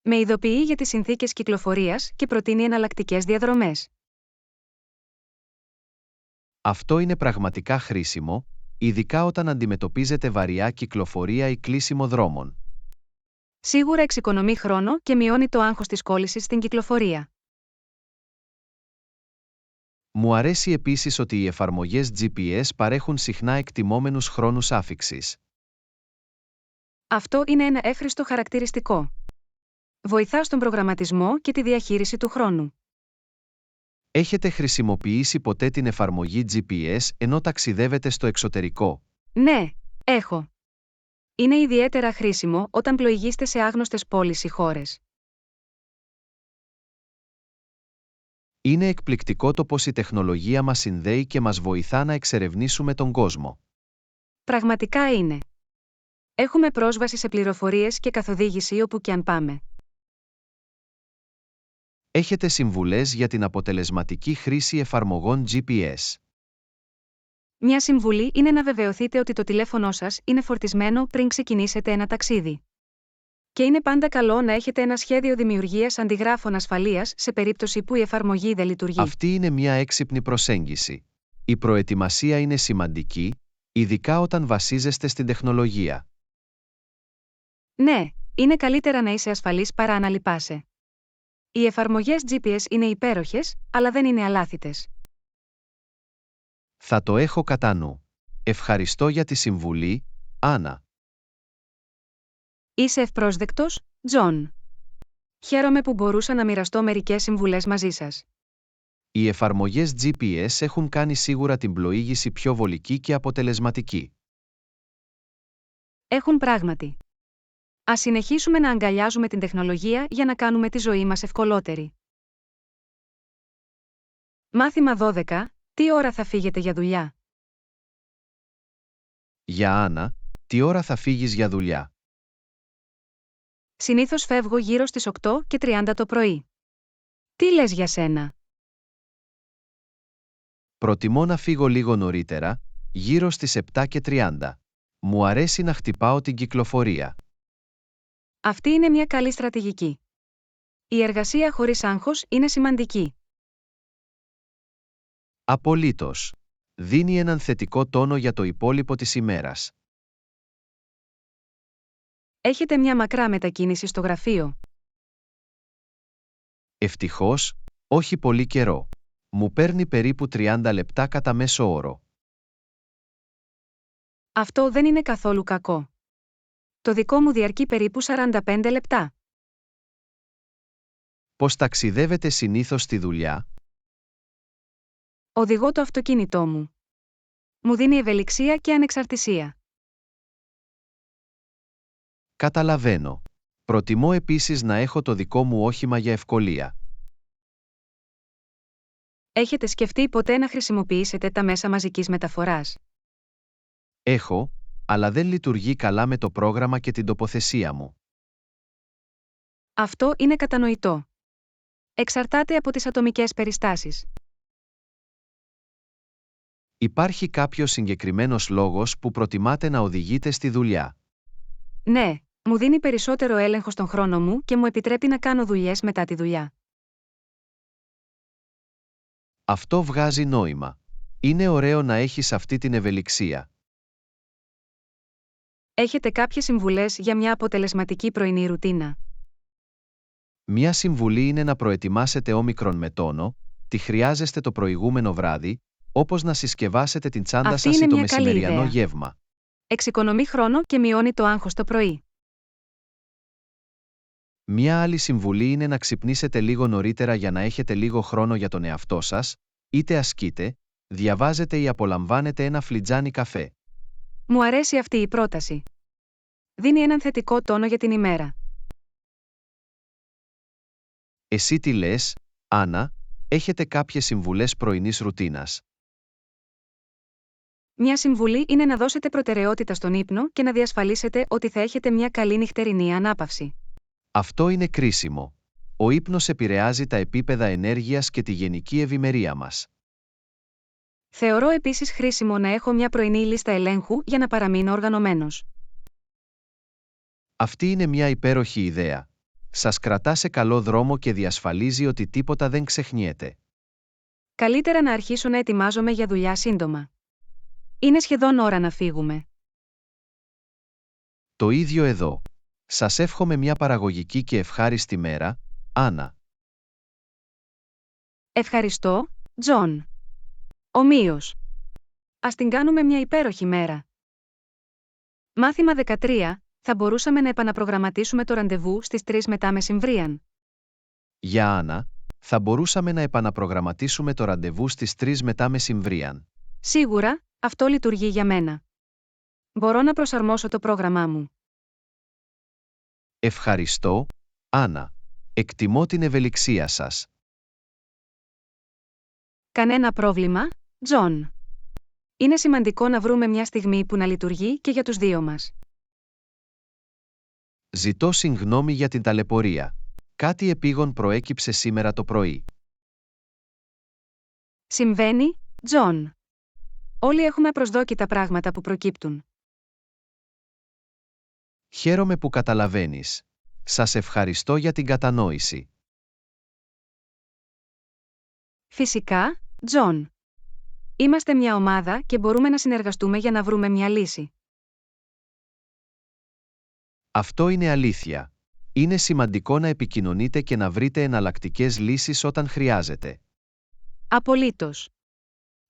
Με ειδοποιεί για τις συνθήκες κυκλοφορίας και προτείνει εναλλακτικές διαδρομές. Αυτό είναι πραγματικά χρήσιμο, ειδικά όταν αντιμετωπίζετε βαριά κυκλοφορία ή κλείσιμο δρόμων. Σίγουρα εξοικονομεί χρόνο και μειώνει το άγχος της κόλλησης στην κυκλοφορία. Μου αρέσει επίσης ότι οι εφαρμογές GPS παρέχουν συχνά εκτιμόμενους χρόνους άφιξης. Αυτό είναι ένα εύχριστο χαρακτηριστικό. Βοηθά στον προγραμματισμό και τη διαχείριση του χρόνου. Έχετε χρησιμοποιήσει ποτέ την εφαρμογή GPS ενώ ταξιδεύετε στο εξωτερικό? Ναι, έχω. Είναι ιδιαίτερα χρήσιμο όταν πλοηγείστε σε άγνωστες πόλεις ή χώρες. Είναι εκπληκτικό το πως η τεχνολογία μας συνδέει και μας βοηθά να εξερευνήσουμε τον κόσμο. Πραγματικά είναι. Έχουμε πρόσβαση σε πληροφορίες και καθοδήγηση όπου και αν πάμε. Έχετε συμβουλές για την αποτελεσματική χρήση εφαρμογών GPS? Μια συμβουλή είναι να βεβαιωθείτε ότι το τηλέφωνό σας είναι φορτισμένο πριν ξεκινήσετε ένα ταξίδι. Και είναι πάντα καλό να έχετε ένα σχέδιο δημιουργίας αντιγράφων ασφαλείας σε περίπτωση που η εφαρμογή δεν λειτουργεί. Αυτή είναι μια έξυπνη προσέγγιση. Η προετοιμασία είναι σημαντική, ειδικά όταν βασίζεστε στην τεχνολογία. Ναι, είναι καλύτερα να είσαι ασφαλής παρά να λυπάσαι. Οι εφαρμογές GPS είναι υπέροχες, αλλά δεν είναι αλάθητες. Θα το έχω κατά νου. Ευχαριστώ για τη συμβουλή, Άννα. Είσαι ευπρόσδεκτος, Τζον. Χαίρομαι που μπορούσα να μοιραστώ μερικές συμβουλές μαζί σας. Οι εφαρμογές GPS έχουν κάνει σίγουρα την πλοήγηση πιο βολική και αποτελεσματική. Έχουν πράγματι. Ας συνεχίσουμε να αγκαλιάζουμε την τεχνολογία για να κάνουμε τη ζωή μας ευκολότερη. Μάθημα 12. Τι ώρα θα φύγετε για δουλειά? Για Άννα, τι ώρα θα φύγεις για δουλειά? Συνήθως φεύγω γύρω στις 8:30 το πρωί. Τι λες για σένα? Προτιμώ να φύγω λίγο νωρίτερα, γύρω στις 7:30. Μου αρέσει να χτυπάω την κυκλοφορία. Αυτή είναι μια καλή στρατηγική. Η εργασία χωρίς άγχος είναι σημαντική. Απολύτως. Δίνει έναν θετικό τόνο για το υπόλοιπο της ημέρας. Έχετε μια μακρά μετακίνηση στο γραφείο? Ευτυχώς, όχι πολύ καιρό. Μου παίρνει περίπου 30 λεπτά κατά μέσο όρο. Αυτό δεν είναι καθόλου κακό. Το δικό μου διαρκεί περίπου 45 λεπτά. Πώς ταξιδεύετε συνήθως στη δουλειά? Οδηγώ το αυτοκίνητό μου. Μου δίνει ευελιξία και ανεξαρτησία. Καταλαβαίνω. Προτιμώ επίσης να έχω το δικό μου όχημα για ευκολία. Έχετε σκεφτεί ποτέ να χρησιμοποιήσετε τα μέσα μαζικής μεταφοράς? Έχω, αλλά δεν λειτουργεί καλά με το πρόγραμμα και την τοποθεσία μου. Αυτό είναι κατανοητό. Εξαρτάται από τις ατομικές περιστάσεις. Υπάρχει κάποιος συγκεκριμένος λόγος που προτιμάτε να οδηγείτε στη δουλειά? Ναι, μου δίνει περισσότερο έλεγχο στον χρόνο μου και μου επιτρέπει να κάνω δουλειές μετά τη δουλειά. Αυτό βγάζει νόημα. Είναι ωραίο να έχεις αυτή την ευελιξία. Έχετε κάποιες συμβουλές για μια αποτελεσματική πρωινή ρουτίνα? Μια συμβουλή είναι να προετοιμάσετε όμικρον με τόνο, τι χρειάζεστε το προηγούμενο βράδυ, όπως να συσκευάσετε την τσάντα Αυτή σας είναι ή το μια καλή μεσημεριανό ιδέα. γεύμα. Εξοικονομεί χρόνο και μειώνει το άγχος το πρωί. Μια άλλη συμβουλή είναι να ξυπνήσετε λίγο νωρίτερα για να έχετε λίγο χρόνο για τον εαυτό σας, είτε ασκείτε, διαβάζετε ή απολαμβάνετε ένα φλιτζάνι καφέ. Μου αρέσει αυτή η πρόταση. Δίνει έναν θετικό τόνο για την ημέρα. Εσύ τι λες, Άννα, έχετε κάποιες συμβουλές πρωινής ρουτίνας? Μια συμβουλή είναι να δώσετε προτεραιότητα στον ύπνο και να διασφαλίσετε ότι θα έχετε μια καλή νυχτερινή ανάπαυση. Αυτό είναι κρίσιμο. Ο ύπνος επηρεάζει τα επίπεδα ενέργειας και τη γενική ευημερία μας. Θεωρώ επίσης χρήσιμο να έχω μια πρωινή λίστα ελέγχου για να παραμείνω οργανωμένος. Αυτή είναι μια υπέροχη ιδέα. Σας κρατά σε καλό δρόμο και διασφαλίζει ότι τίποτα δεν ξεχνιέται. Καλύτερα να αρχίσω να ετοιμάζομαι για δουλειά σύντομα. Είναι σχεδόν ώρα να φύγουμε. Το ίδιο εδώ. Σας εύχομαι μια παραγωγική και ευχάριστη μέρα, Άννα. Ευχαριστώ, Τζον. Ομοίως. Ας την κάνουμε μια υπέροχη μέρα. Μάθημα 13. Θα μπορούσαμε να επαναπρογραμματίσουμε το ραντεβού στις 3 μετά μεσημβρίαν. Για Άννα, θα μπορούσαμε να επαναπρογραμματίσουμε το ραντεβού στις 3 μετά μεσημβρίαν. Σίγουρα, αυτό λειτουργεί για μένα. Μπορώ να προσαρμόσω το πρόγραμμά μου. Ευχαριστώ, Άννα. Εκτιμώ την ευελιξία σας. Κανένα πρόβλημα, Τζον. Είναι σημαντικό να βρούμε μια στιγμή που να λειτουργεί και για τους δύο μας. Ζητώ συγγνώμη για την ταλαιπωρία. Κάτι επίγον προέκυψε σήμερα το πρωί. Συμβαίνει, Τζον. Όλοι έχουμε απροσδόκητα πράγματα που προκύπτουν. Χαίρομαι που καταλαβαίνεις. Σας ευχαριστώ για την κατανόηση. Φυσικά, Τζον. Είμαστε μια ομάδα και μπορούμε να συνεργαστούμε για να βρούμε μια λύση. Αυτό είναι αλήθεια. Είναι σημαντικό να επικοινωνείτε και να βρείτε εναλλακτικές λύσεις όταν χρειάζεται. Απολύτως.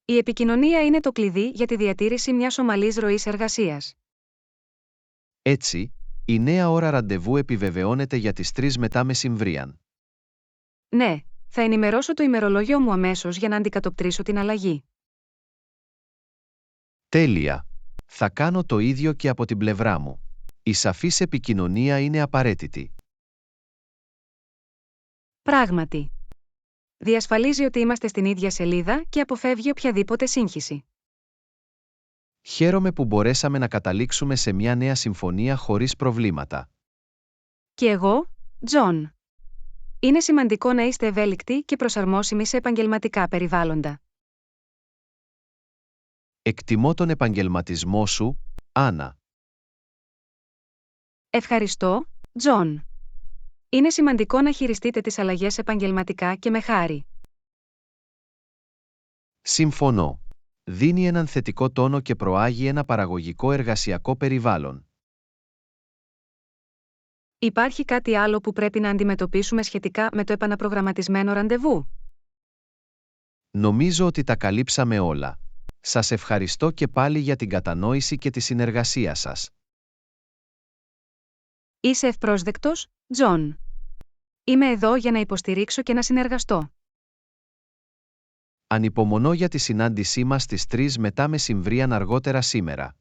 Η επικοινωνία είναι το κλειδί για τη διατήρηση μιας ομαλής ροής εργασίας. Έτσι, η νέα ώρα ραντεβού επιβεβαιώνεται για τις 3 μετά μεσημβρίαν. Ναι, θα ενημερώσω το ημερολόγιο μου αμέσως για να αντικατοπτρίσω την αλλαγή. Τέλεια. Θα κάνω το ίδιο και από την πλευρά μου. Η σαφής επικοινωνία είναι απαραίτητη. Πράγματι. Διασφαλίζει ότι είμαστε στην ίδια σελίδα και αποφεύγει οποιαδήποτε σύγχυση. Χαίρομαι που μπορέσαμε να καταλήξουμε σε μια νέα συμφωνία χωρίς προβλήματα. Και εγώ, Τζον. Είναι σημαντικό να είστε ευέλικτοι και προσαρμόσιμοι σε επαγγελματικά περιβάλλοντα. Εκτιμώ τον επαγγελματισμό σου, Άννα. Ευχαριστώ, Τζον. Είναι σημαντικό να χειριστείτε τις αλλαγές επαγγελματικά και με χάρη. Συμφωνώ. Δίνει έναν θετικό τόνο και προάγει ένα παραγωγικό εργασιακό περιβάλλον. Υπάρχει κάτι άλλο που πρέπει να αντιμετωπίσουμε σχετικά με το επαναπρογραμματισμένο ραντεβού? Νομίζω ότι τα καλύψαμε όλα. Σας ευχαριστώ και πάλι για την κατανόηση και τη συνεργασία σας. Είσαι ευπρόσδεκτος, Τζον. Είμαι εδώ για να υποστηρίξω και να συνεργαστώ. Ανυπομονώ για τη συνάντησή μας στις 3 μετά μεσημβρίαν αργότερα σήμερα.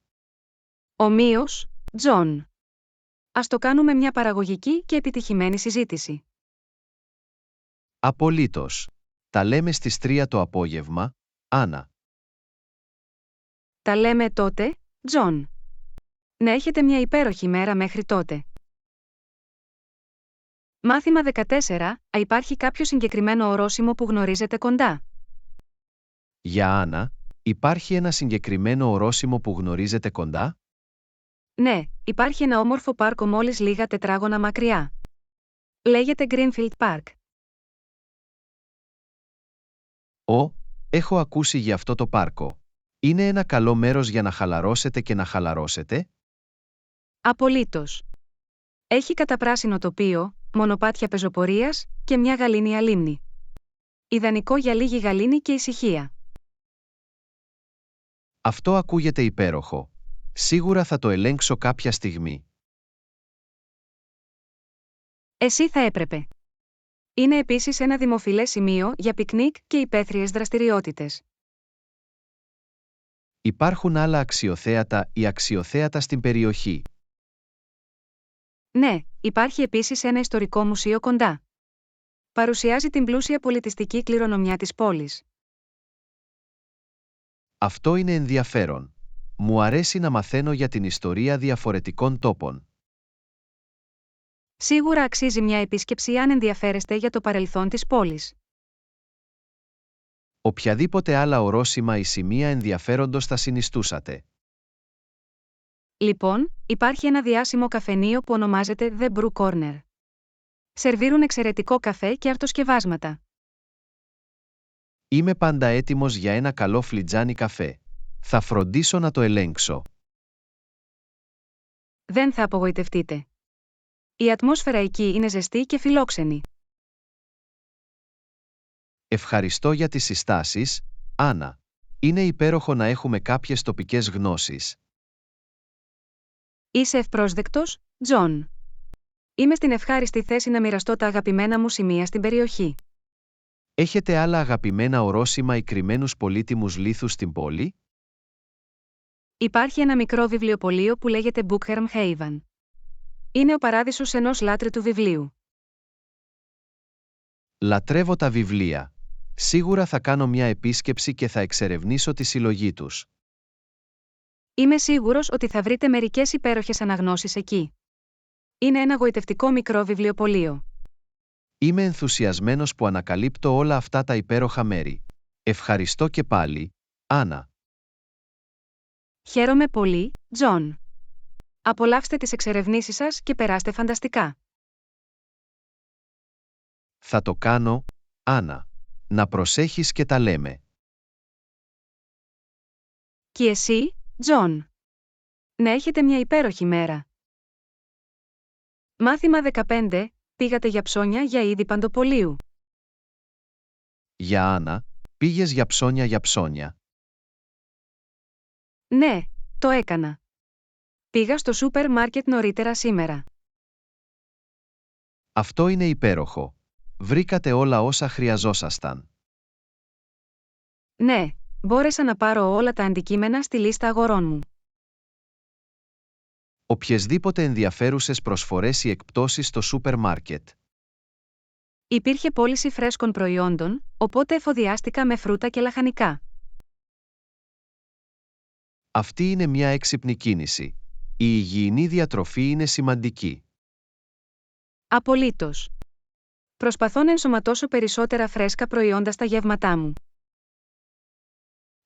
Ομοίως, Τζον. Ας το κάνουμε μια παραγωγική και επιτυχημένη συζήτηση. Απολύτως. Τα λέμε στις 3 το απόγευμα, Άννα. Τα λέμε τότε, Τζον. Να έχετε μια υπέροχη μέρα μέχρι τότε. Μάθημα 14. Υπάρχει κάποιο συγκεκριμένο ορόσημο που γνωρίζετε κοντά? Για Άννα, υπάρχει ένα συγκεκριμένο ορόσημο που γνωρίζετε κοντά? Ναι, υπάρχει ένα όμορφο πάρκο μόλις λίγα τετράγωνα μακριά. Λέγεται Greenfield Park. Έχω ακούσει για αυτό το πάρκο. Είναι ένα καλό μέρος για να χαλαρώσετε και να χαλαρώσετε? Απολύτως. Έχει καταπράσινο τοπίο, μονοπάτια πεζοπορίας και μια γαλήνια λίμνη. Ιδανικό για λίγη γαλήνη και ησυχία. Αυτό ακούγεται υπέροχο. Σίγουρα θα το ελέγξω κάποια στιγμή. Εσύ θα έπρεπε. Είναι επίσης ένα δημοφιλές σημείο για πικνίκ και υπαίθριες δραστηριότητες. Υπάρχουν άλλα αξιοθέατα ή αξιοθέατα στην περιοχή? Ναι, υπάρχει επίσης ένα ιστορικό μουσείο κοντά. Παρουσιάζει την πλούσια πολιτιστική κληρονομιά της πόλης. Αυτό είναι ενδιαφέρον. Μου αρέσει να μαθαίνω για την ιστορία διαφορετικών τόπων. Σίγουρα αξίζει μια επίσκεψη αν ενδιαφέρεστε για το παρελθόν της πόλης. Οποιαδήποτε άλλα ορόσημα ή σημεία ενδιαφέροντος θα συνιστούσατε? Λοιπόν, υπάρχει ένα διάσημο καφενείο που ονομάζεται The Brew Corner. Σερβίρουν εξαιρετικό καφέ και αρτοσκευάσματα. Είμαι πάντα έτοιμος για ένα καλό φλιτζάνι καφέ. Θα φροντίσω να το ελέγξω. Δεν θα απογοητευτείτε. Η ατμόσφαιρα εκεί είναι ζεστή και φιλόξενη. Ευχαριστώ για τις συστάσεις, Άννα. Είναι υπέροχο να έχουμε κάποιες τοπικές γνώσεις. Είσαι ευπρόσδεκτος, Τζον. Είμαι στην ευχάριστη θέση να μοιραστώ τα αγαπημένα μου σημεία στην περιοχή. Έχετε άλλα αγαπημένα ορόσημα ή κρυμμένους πολύτιμους λίθους στην πόλη? Υπάρχει ένα μικρό βιβλιοπωλείο που λέγεται Bookworm Haven. Είναι ο παράδεισος ενός λάτρη του βιβλίου. Λατρεύω τα βιβλία. Σίγουρα θα κάνω μια επίσκεψη και θα εξερευνήσω τη συλλογή τους. Είμαι σίγουρος ότι θα βρείτε μερικές υπέροχες αναγνώσεις εκεί. Είναι ένα γοητευτικό μικρό βιβλιοπωλείο. Είμαι ενθουσιασμένος που ανακαλύπτω όλα αυτά τα υπέροχα μέρη. Ευχαριστώ και πάλι, Άννα. Χαίρομαι πολύ, Τζον. Απολαύστε τις εξερευνήσεις σας και περάστε φανταστικά. Θα το κάνω, Άννα. Να προσέχεις και τα λέμε. Και εσύ, Τζον. Να έχετε μια υπέροχη μέρα. Μάθημα 15. Πήγατε για ψώνια για είδη παντοπωλείου. Για Άννα, πήγες για ψώνια. Ναι, το έκανα. Πήγα στο σούπερ μάρκετ νωρίτερα σήμερα. Αυτό είναι υπέροχο. Βρήκατε όλα όσα χρειαζόσασταν. Ναι, μπόρεσα να πάρω όλα τα αντικείμενα στη λίστα αγορών μου. Οποιεσδήποτε ενδιαφέρουσες προσφορές ή εκπτώσεις στο σούπερ μάρκετ. Υπήρχε πώληση φρέσκων προϊόντων, οπότε εφοδιάστηκα με φρούτα και λαχανικά. Αυτή είναι μια έξυπνη κίνηση. Η υγιεινή διατροφή είναι σημαντική. Απολύτως. Προσπαθώ να ενσωματώσω περισσότερα φρέσκα προϊόντα στα γεύματά μου.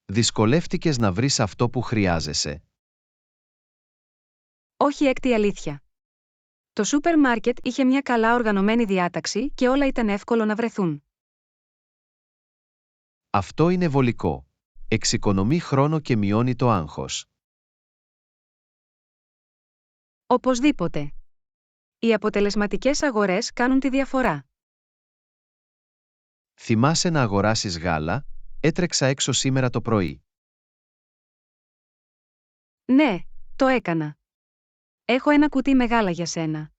Δυσκολεύτηκες να βρεις αυτό που χρειάζεσαι. Όχι έκτη αλήθεια. Το σούπερ μάρκετ είχε μια καλά οργανωμένη διάταξη και όλα ήταν εύκολο να βρεθούν. Αυτό είναι βολικό. Εξοικονομεί χρόνο και μειώνει το άγχος. Οπωσδήποτε. Οι αποτελεσματικές αγορές κάνουν τη διαφορά. Θυμάσαι να αγοράσεις γάλα? Έτρεξα έξω σήμερα το πρωί. Ναι, το έκανα. Έχω ένα κουτί με γάλα για σένα.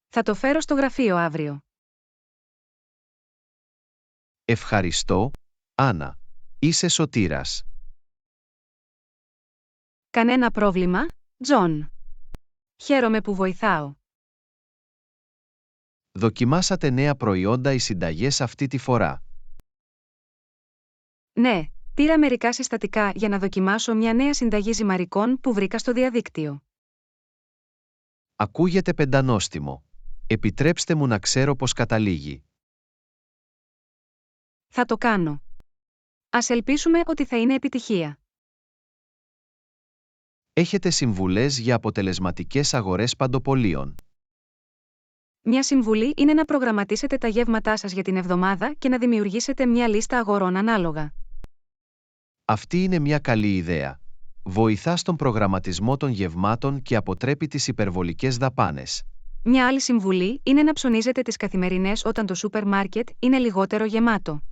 Θα το φέρω στο γραφείο αύριο. Ευχαριστώ, Άννα. Είσαι σωτήρας. Κανένα πρόβλημα, Τζον. Χαίρομαι που βοηθάω. Δοκιμάσατε νέα προϊόντα ή συνταγές αυτή τη φορά? Ναι, πήρα μερικά συστατικά για να δοκιμάσω μια νέα συνταγή ζυμαρικών που βρήκα στο διαδίκτυο. Ακούγεται πεντανόστιμο. Επιτρέψτε μου να ξέρω πώς καταλήγει. Θα το κάνω. Ας ελπίσουμε ότι θα είναι επιτυχία. Έχετε συμβουλές για αποτελεσματικές αγορές παντοπωλείων? Μια συμβουλή είναι να προγραμματίσετε τα γεύματά σας για την εβδομάδα και να δημιουργήσετε μια λίστα αγορών ανάλογα. Αυτή είναι μια καλή ιδέα. Βοηθά στον προγραμματισμό των γευμάτων και αποτρέπει τις υπερβολικές δαπάνες. Μια άλλη συμβουλή είναι να ψωνίζετε τις καθημερινές όταν το σούπερ μάρκετ είναι λιγότερο γεμάτο.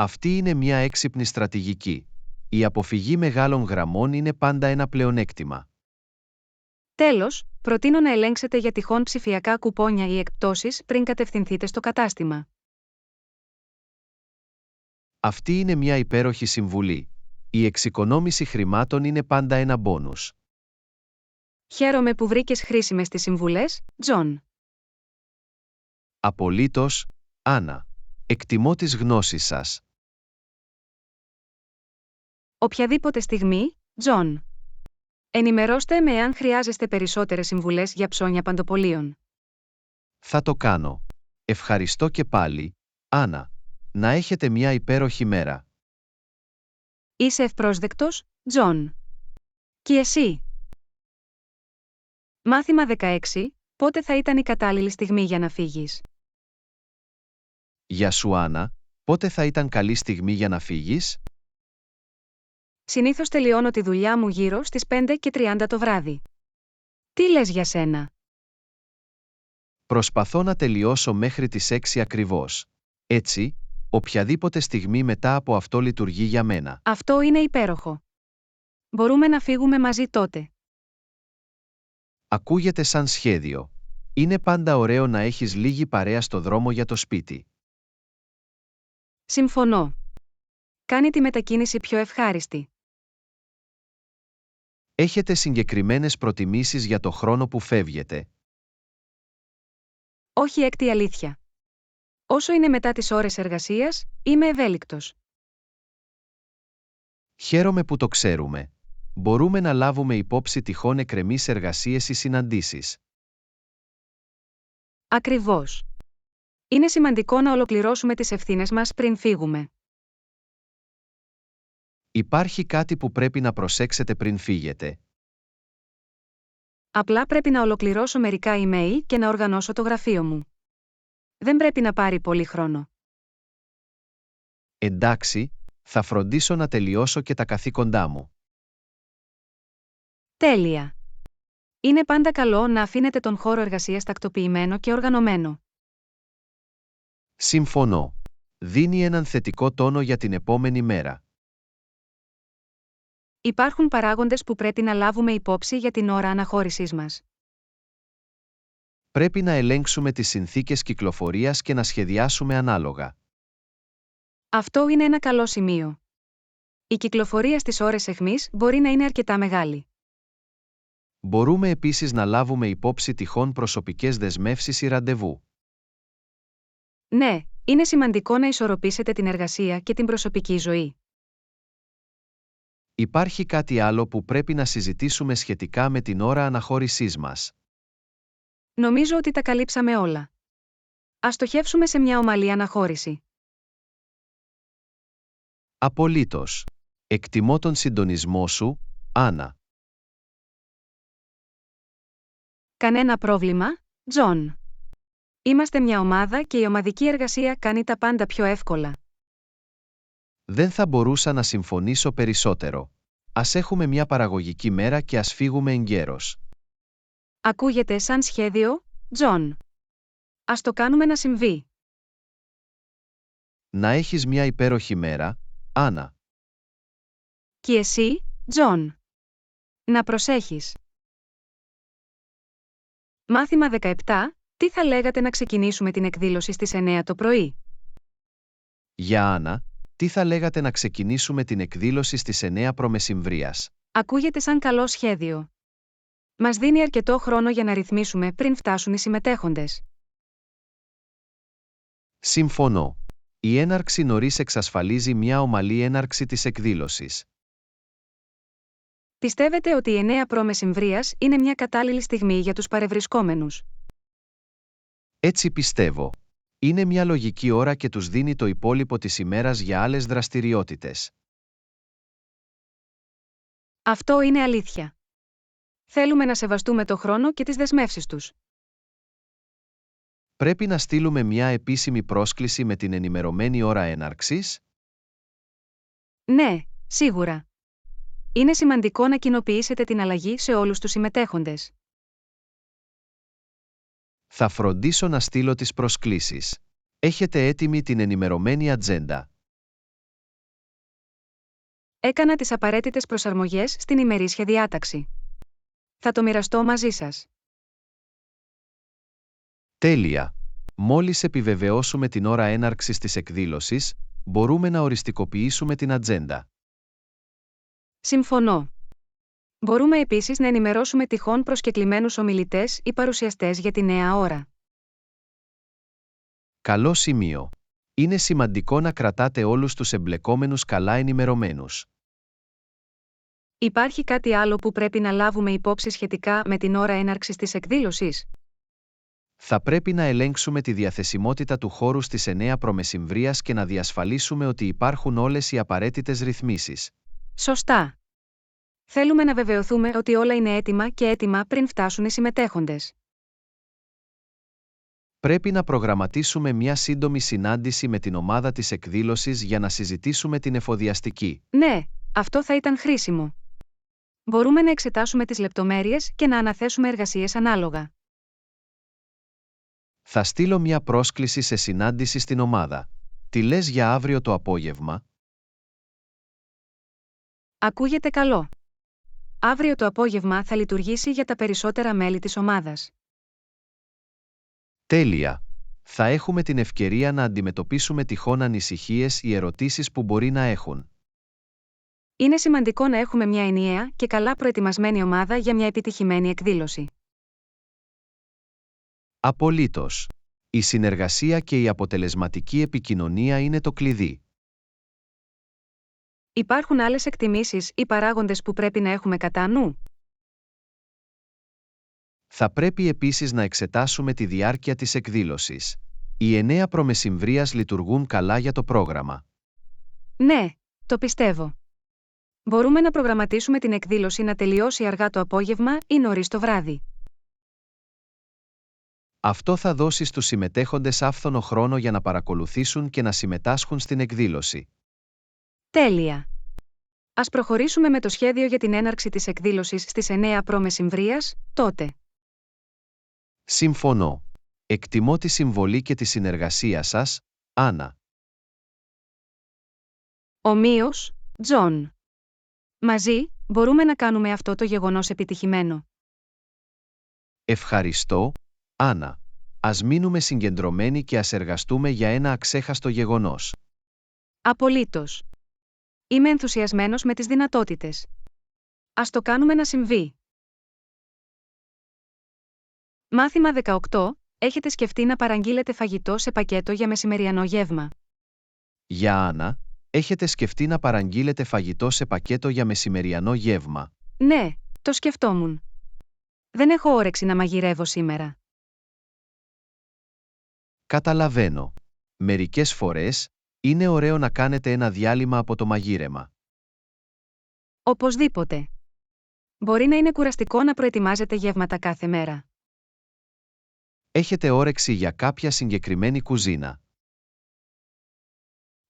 Αυτή είναι μια έξυπνη στρατηγική. Η αποφυγή μεγάλων γραμμών είναι πάντα ένα πλεονέκτημα. Τέλος, προτείνω να ελέγξετε για τυχόν ψηφιακά κουπόνια ή εκπτώσεις πριν κατευθυνθείτε στο κατάστημα. Αυτή είναι μια υπέροχη συμβουλή. Η εξοικονόμηση χρημάτων είναι πάντα ένα μπόνους. Χαίρομαι που βρήκες χρήσιμες τις συμβουλές, Τζον. Απολύτως, Άννα. Εκτιμώ τις γνώσεις σας. Οποιαδήποτε στιγμή, Τζον. Ενημερώστε με αν χρειάζεστε περισσότερες συμβουλές για ψώνια παντοπωλείων. Θα το κάνω. Ευχαριστώ και πάλι, Άννα. Να έχετε μια υπέροχη μέρα. Είσαι ευπρόσδεκτος, Τζον. Και εσύ. Μάθημα 16. Πότε θα ήταν η κατάλληλη στιγμή για να φύγεις? Γεια σου, Άννα. Πότε θα ήταν καλή στιγμή για να φύγεις? Συνήθως τελειώνω τη δουλειά μου γύρω στις 5:30 το βράδυ. Τι λες για σένα? Προσπαθώ να τελειώσω μέχρι τις 6 ακριβώς. Έτσι, οποιαδήποτε στιγμή μετά από αυτό λειτουργεί για μένα. Αυτό είναι υπέροχο. Μπορούμε να φύγουμε μαζί τότε. Ακούγεται σαν σχέδιο. Είναι πάντα ωραίο να έχεις λίγη παρέα στο δρόμο για το σπίτι. Συμφωνώ. Κάνει τη μετακίνηση πιο ευχάριστη. Έχετε συγκεκριμένες προτιμήσεις για το χρόνο που φεύγετε? Όχι έκτη αλήθεια. Όσο είναι μετά τις ώρες εργασίας, είμαι ευέλικτος. Χαίρομαι που το ξέρουμε. Μπορούμε να λάβουμε υπόψη τυχόν εκκρεμείς εργασίες ή συναντήσεις. Ακριβώς. Είναι σημαντικό να ολοκληρώσουμε τις ευθύνες μας πριν φύγουμε. Υπάρχει κάτι που πρέπει να προσέξετε πριν φύγετε? Απλά πρέπει να ολοκληρώσω μερικά email και να οργανώσω το γραφείο μου. Δεν πρέπει να πάρει πολύ χρόνο. Εντάξει, θα φροντίσω να τελειώσω και τα καθήκοντά μου. Τέλεια. Είναι πάντα καλό να αφήνετε τον χώρο εργασίας τακτοποιημένο και οργανωμένο. Συμφωνώ. Δίνει έναν θετικό τόνο για την επόμενη μέρα. Υπάρχουν παράγοντες που πρέπει να λάβουμε υπόψη για την ώρα αναχώρησής μας. Πρέπει να ελέγξουμε τις συνθήκες κυκλοφορίας και να σχεδιάσουμε ανάλογα. Αυτό είναι ένα καλό σημείο. Η κυκλοφορία στις ώρες εχμής μπορεί να είναι αρκετά μεγάλη. Μπορούμε επίσης να λάβουμε υπόψη τυχόν προσωπικές δεσμεύσεις ή ραντεβού. Ναι, είναι σημαντικό να ισορροπήσετε την εργασία και την προσωπική ζωή. Υπάρχει κάτι άλλο που πρέπει να συζητήσουμε σχετικά με την ώρα αναχώρησής μας? Νομίζω ότι τα καλύψαμε όλα. Ας στοχεύσουμε σε μια ομαλή αναχώρηση. Απολύτως. Εκτιμώ τον συντονισμό σου, Άννα. Κανένα πρόβλημα, Τζον. Είμαστε μια ομάδα και η ομαδική εργασία κάνει τα πάντα πιο εύκολα. Δεν θα μπορούσα να συμφωνήσω περισσότερο. Ας έχουμε μια παραγωγική μέρα και ας φύγουμε εγκαίρως. Ακούγεται σαν σχέδιο, Τζον. Ας το κάνουμε να συμβεί. Να έχεις μια υπέροχη μέρα, Άννα. Και εσύ, Τζον. Να προσέχεις. Μάθημα 17. Τι θα λέγατε να ξεκινήσουμε την εκδήλωση στις 9 το πρωί? Για Άννα, τι θα λέγατε να ξεκινήσουμε την εκδήλωση στις 9 π.μ. Ακούγεται σαν καλό σχέδιο. Μας δίνει αρκετό χρόνο για να ρυθμίσουμε πριν φτάσουν οι συμμετέχοντες. Συμφωνώ. Η έναρξη νωρίς εξασφαλίζει μια ομαλή έναρξη της εκδήλωσης. Πιστεύετε ότι η 9 π.μ. είναι μια κατάλληλη στιγμή για τους παρευρισκόμενους? Έτσι πιστεύω. Είναι μια λογική ώρα και τους δίνει το υπόλοιπο της ημέρας για άλλες δραστηριότητες. Αυτό είναι αλήθεια. Θέλουμε να σεβαστούμε το χρόνο και τις δεσμεύσεις τους. Πρέπει να στείλουμε μια επίσημη πρόσκληση με την ενημερωμένη ώρα έναρξης? Ναι, σίγουρα. Είναι σημαντικό να κοινοποιήσετε την αλλαγή σε όλους τους συμμετέχοντες. Θα φροντίσω να στείλω τις προσκλήσεις. Έχετε έτοιμη την ενημερωμένη ατζέντα? Έκανα τις απαραίτητες προσαρμογές στην ημερήσια διάταξη. Θα το μοιραστώ μαζί σας. Τέλεια. Μόλις επιβεβαιώσουμε την ώρα έναρξης της εκδήλωσης, μπορούμε να οριστικοποιήσουμε την ατζέντα. Συμφωνώ. Μπορούμε επίσης να ενημερώσουμε τυχόν προσκεκλημένους ομιλητές ή παρουσιαστές για τη νέα ώρα. Καλό σημείο. Είναι σημαντικό να κρατάτε όλους τους εμπλεκόμενους καλά ενημερωμένους. Υπάρχει κάτι άλλο που πρέπει να λάβουμε υπόψη σχετικά με την ώρα έναρξης της εκδήλωσης? Θα πρέπει να ελέγξουμε τη διαθεσιμότητα του χώρου στις 9 π.μ. και να διασφαλίσουμε ότι υπάρχουν όλες οι απαραίτητες ρυθμίσεις. Σωστά. Θέλουμε να βεβαιωθούμε ότι όλα είναι έτοιμα και έτοιμα πριν φτάσουν οι συμμετέχοντες. Πρέπει να προγραμματίσουμε μια σύντομη συνάντηση με την ομάδα της εκδήλωσης για να συζητήσουμε την εφοδιαστική. Ναι, Αυτό θα ήταν χρήσιμο. Μπορούμε να εξετάσουμε τις λεπτομέρειες και να αναθέσουμε εργασίες ανάλογα. Θα στείλω μια πρόσκληση σε συνάντηση στην ομάδα. Τι λες για αύριο το απόγευμα? Ακούγεται καλό. Αύριο το απόγευμα θα λειτουργήσει για τα περισσότερα μέλη της ομάδας. Τέλεια. Θα έχουμε την ευκαιρία να αντιμετωπίσουμε τυχόν ανησυχίες ή ερωτήσεις που μπορεί να έχουν. Είναι σημαντικό να έχουμε μια ενιαία και καλά προετοιμασμένη ομάδα για μια επιτυχημένη εκδήλωση. Απολύτως. Η συνεργασία και η αποτελεσματική επικοινωνία είναι το κλειδί. Υπάρχουν άλλες εκτιμήσεις ή παράγοντες που πρέπει να έχουμε κατά νου? Θα πρέπει επίσης να εξετάσουμε τη διάρκεια της εκδήλωσης. Οι 9 προμεσημβρίας λειτουργούν καλά για το πρόγραμμα. Ναι, το πιστεύω. Μπορούμε να προγραμματίσουμε την εκδήλωση να τελειώσει αργά το απόγευμα ή νωρίς το βράδυ. Αυτό θα δώσει στους συμμετέχοντες άφθονο χρόνο για να παρακολουθήσουν και να συμμετάσχουν στην εκδήλωση. Τέλεια. Ας προχωρήσουμε με το σχέδιο για την έναρξη της εκδήλωσης στις 9 π.Μ. τότε. Συμφωνώ. Εκτιμώ τη συμβολή και τη συνεργασία σας, Άννα. Ομοίως, Τζον. Μαζί, μπορούμε να κάνουμε αυτό το γεγονός επιτυχημένο. Ευχαριστώ, Άννα. Ας μείνουμε συγκεντρωμένοι και ας εργαστούμε για ένα αξέχαστο γεγονός. Απολύτως. Είμαι ενθουσιασμένος με τις δυνατότητες. Ας το κάνουμε να συμβεί. Μάθημα 18. Έχετε σκεφτεί να παραγγείλετε φαγητό σε πακέτο για μεσημεριανό γεύμα? Για Άννα, έχετε σκεφτεί να παραγγείλετε φαγητό σε πακέτο για μεσημεριανό γεύμα? Ναι, το σκεφτόμουν. Δεν έχω όρεξη να μαγειρεύω σήμερα. Καταλαβαίνω. Μερικές φορές, είναι ωραίο να κάνετε ένα διάλειμμα από το μαγείρεμα. Οπωσδήποτε. Μπορεί να είναι κουραστικό να προετοιμάζετε γεύματα κάθε μέρα. Έχετε όρεξη για κάποια συγκεκριμένη κουζίνα?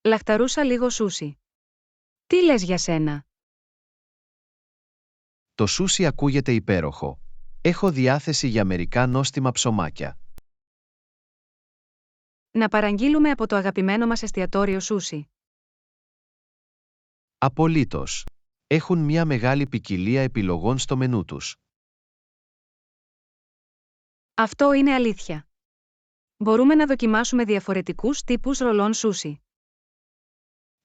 Λαχταρούσα λίγο σούσι. Τι λες για σένα? Το σούσι ακούγεται υπέροχο. Έχω διάθεση για μερικά νόστιμα ψωμάκια. Να παραγγείλουμε από το αγαπημένο μας εστιατόριο σούσι. Απολύτως. Έχουν μια μεγάλη ποικιλία επιλογών στο μενού τους. Αυτό είναι αλήθεια. Μπορούμε να δοκιμάσουμε διαφορετικούς τύπους ρολών σούσι.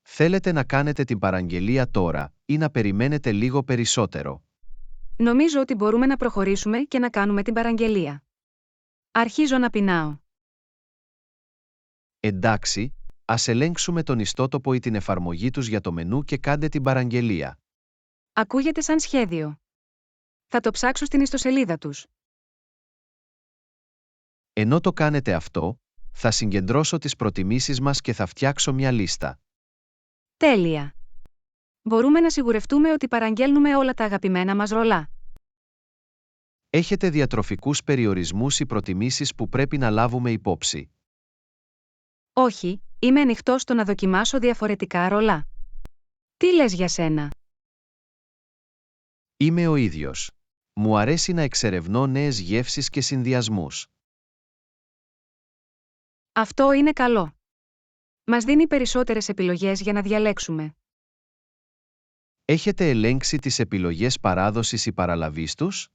Θέλετε να κάνετε την παραγγελία τώρα ή να περιμένετε λίγο περισσότερο? Νομίζω ότι μπορούμε να προχωρήσουμε και να κάνουμε την παραγγελία. Αρχίζω να πεινάω. Εντάξει, ας ελέγξουμε τον ιστότοπο ή την εφαρμογή τους για το μενού και κάντε την παραγγελία. Ακούγεται σαν σχέδιο. Θα το ψάξω στην ιστοσελίδα τους. Ενώ το κάνετε αυτό, θα συγκεντρώσω τις προτιμήσεις μας και θα φτιάξω μια λίστα. Τέλεια. Μπορούμε να σιγουρευτούμε ότι παραγγέλνουμε όλα τα αγαπημένα μας ρολά. Έχετε διατροφικούς περιορισμούς ή προτιμήσεις που πρέπει να λάβουμε υπόψη? Όχι, είμαι ανοιχτός στο να δοκιμάσω διαφορετικά ρολά. Τι λες για σένα? Είμαι ο ίδιος. Μου αρέσει να εξερευνώ νέες γεύσεις και συνδυασμούς. Αυτό είναι καλό. Μας δίνει περισσότερες επιλογές για να διαλέξουμε. Έχετε ελέγξει τις επιλογές παράδοσης ή παραλαβής τους?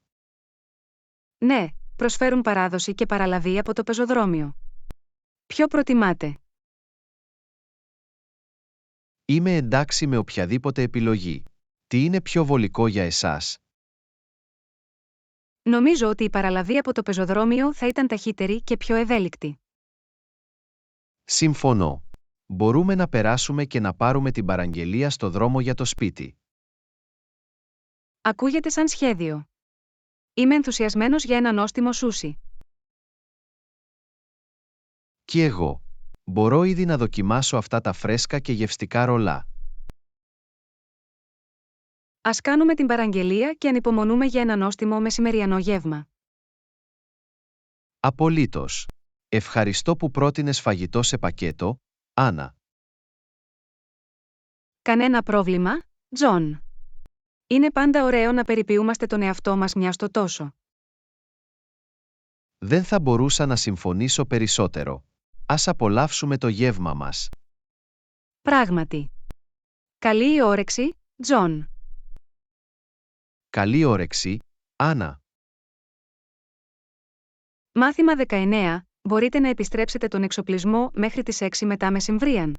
Ναι, προσφέρουν παράδοση και παραλαβή από το πεζοδρόμιο. Ποιο προτιμάτε? Είμαι εντάξει με οποιαδήποτε επιλογή. Τι είναι πιο βολικό για εσάς? Νομίζω ότι η παραλαβή από το πεζοδρόμιο θα ήταν ταχύτερη και πιο ευέλικτη. Συμφωνώ. Μπορούμε να περάσουμε και να πάρουμε την παραγγελία στο δρόμο για το σπίτι. Ακούγεται σαν σχέδιο. Είμαι ενθουσιασμένος για ένα νόστιμο σούσι. Κι εγώ. Μπορώ ήδη να δοκιμάσω αυτά τα φρέσκα και γευστικά ρολά. Ας κάνουμε την παραγγελία και ανυπομονούμε για ένα νόστιμο μεσημεριανό γεύμα. Απολύτως. Ευχαριστώ που πρότεινες φαγητό σε πακέτο, Άννα. Κανένα πρόβλημα, Τζον. Είναι πάντα ωραίο να περιποιούμαστε τον εαυτό μας μια στο τόσο. Δεν θα μπορούσα να συμφωνήσω περισσότερο. Ας απολαύσουμε το γεύμα μας. Πράγματι. Καλή η όρεξη, Τζον. Καλή όρεξη, Άννα. Μάθημα 19. Μπορείτε να επιστρέψετε τον εξοπλισμό μέχρι τις 6 μετά μεσημβρίαν.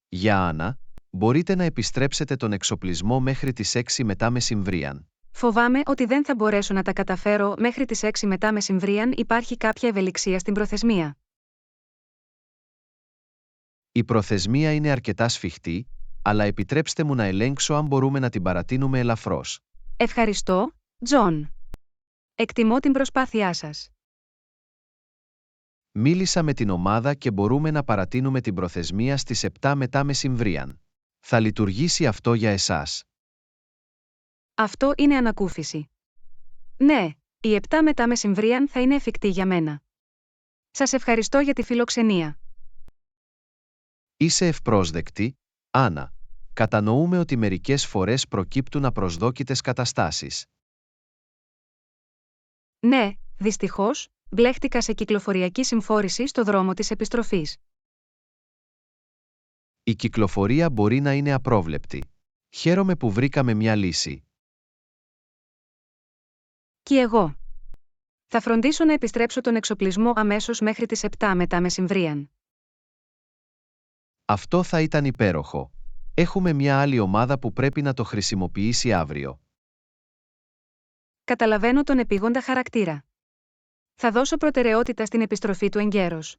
Για Άννα, μπορείτε να επιστρέψετε τον εξοπλισμό μέχρι τις 6 μετά μεσημβρίαν. Φοβάμαι ότι δεν θα μπορέσω να τα καταφέρω μέχρι τις 6 μετά μεσημβρίαν. Υπάρχει κάποια ευελιξία στην προθεσμία. Η προθεσμία είναι αρκετά σφιχτή, αλλά επιτρέψτε μου να ελέγξω αν μπορούμε να την παρατείνουμε ελαφρώς. Ευχαριστώ, Τζον. Εκτιμώ την προσπάθειά σας. Μίλησα με την ομάδα και μπορούμε να παρατείνουμε την προθεσμία στις 7 μετά μεσημβρίαν. Θα λειτουργήσει αυτό για εσάς? Αυτό είναι ανακούφιση. Ναι, η 7 μετά μεσημβρίαν θα είναι εφικτή για μένα. Σας ευχαριστώ για τη φιλοξενία. Είσαι ευπρόσδεκτη, Άννα. Κατανοούμε ότι μερικές φορές προκύπτουν απροσδόκητες καταστάσεις. Ναι, δυστυχώς, μπλέχτηκα σε κυκλοφοριακή συμφόρηση στο δρόμο της επιστροφής. Η κυκλοφορία μπορεί να είναι απρόβλεπτη. Χαίρομαι που βρήκαμε μια λύση. Και εγώ. Θα φροντίσω να επιστρέψω τον εξοπλισμό αμέσως μέχρι τις 7 μετά μεσημβρίαν. Αυτό θα ήταν υπέροχο. Έχουμε μια άλλη ομάδα που πρέπει να το χρησιμοποιήσει αύριο. Καταλαβαίνω τον επίγοντα χαρακτήρα. Θα δώσω προτεραιότητα στην επιστροφή του εγκαίρως.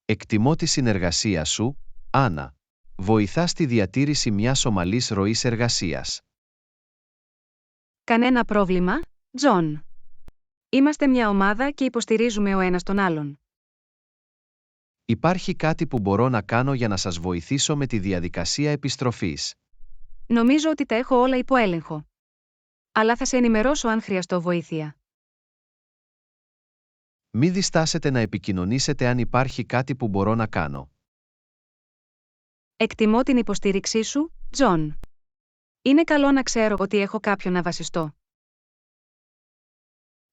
Εκτιμώ τη συνεργασία σου, Άννα. Βοηθά στη διατήρηση μιας ομαλής ροής εργασίας. Κανένα πρόβλημα, Τζον. Είμαστε μια ομάδα και υποστηρίζουμε ο ένας τον άλλον. Υπάρχει κάτι που μπορώ να κάνω για να σας βοηθήσω με τη διαδικασία επιστροφής? Νομίζω ότι τα έχω όλα υπό έλεγχο. Αλλά θα σε ενημερώσω αν χρειαστώ βοήθεια. Μη διστάσετε να επικοινωνήσετε αν υπάρχει κάτι που μπορώ να κάνω. Εκτιμώ την υποστήριξή σου, Τζον. Είναι καλό να ξέρω ότι έχω κάποιον να βασιστώ.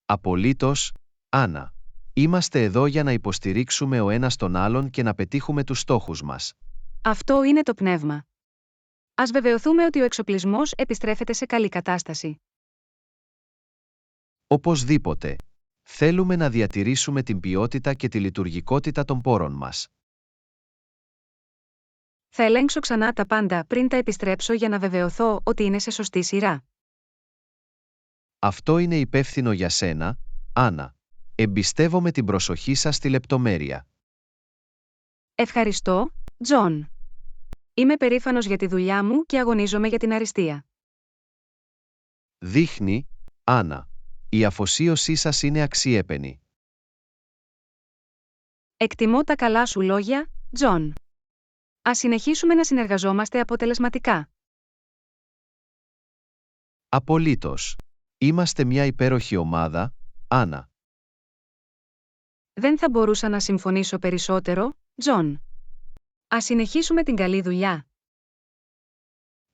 Απολύτως, Άννα. Είμαστε εδώ για να υποστηρίξουμε ο ένας τον άλλον και να πετύχουμε τους στόχους μας. Αυτό είναι το πνεύμα. Ας βεβαιωθούμε ότι ο εξοπλισμός επιστρέφεται σε καλή κατάσταση. Οπωσδήποτε. Θέλουμε να διατηρήσουμε την ποιότητα και τη λειτουργικότητα των πόρων μας. Θα ελέγξω ξανά τα πάντα πριν τα επιστρέψω για να βεβαιωθώ ότι είναι σε σωστή σειρά. Αυτό είναι υπεύθυνο για σένα, Άννα. Εμπιστεύομαι την προσοχή σας στη λεπτομέρεια. Ευχαριστώ, Τζον. Είμαι περήφανος για τη δουλειά μου και αγωνίζομαι για την αριστεία. Δείχνει, Άννα. Η αφοσίωσή σας είναι αξιέπαινη. Εκτιμώ τα καλά σου λόγια, Τζον. Ας συνεχίσουμε να συνεργαζόμαστε αποτελεσματικά. Απολύτως. Είμαστε μια υπέροχη ομάδα, Άννα. Δεν θα μπορούσα να συμφωνήσω περισσότερο, Τζον. Ας συνεχίσουμε την καλή δουλειά.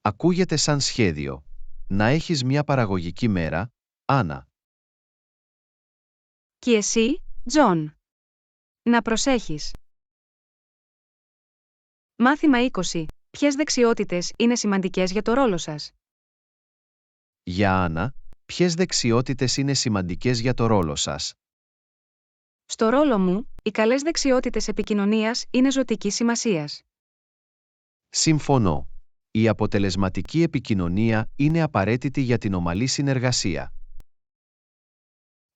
Ακούγεται σαν σχέδιο. Να έχεις μια παραγωγική μέρα, Άννα. Και εσύ, Τζον. Να προσέχεις. Μάθημα 20. Ποιες δεξιότητες είναι σημαντικές για το ρόλο σας? Για Άννα, ποιες δεξιότητες είναι σημαντικές για το ρόλο σας? Στο ρόλο μου, οι καλές δεξιότητες επικοινωνίας είναι ζωτικής σημασίας. Συμφωνώ. Η αποτελεσματική επικοινωνία είναι απαραίτητη για την ομαλή συνεργασία.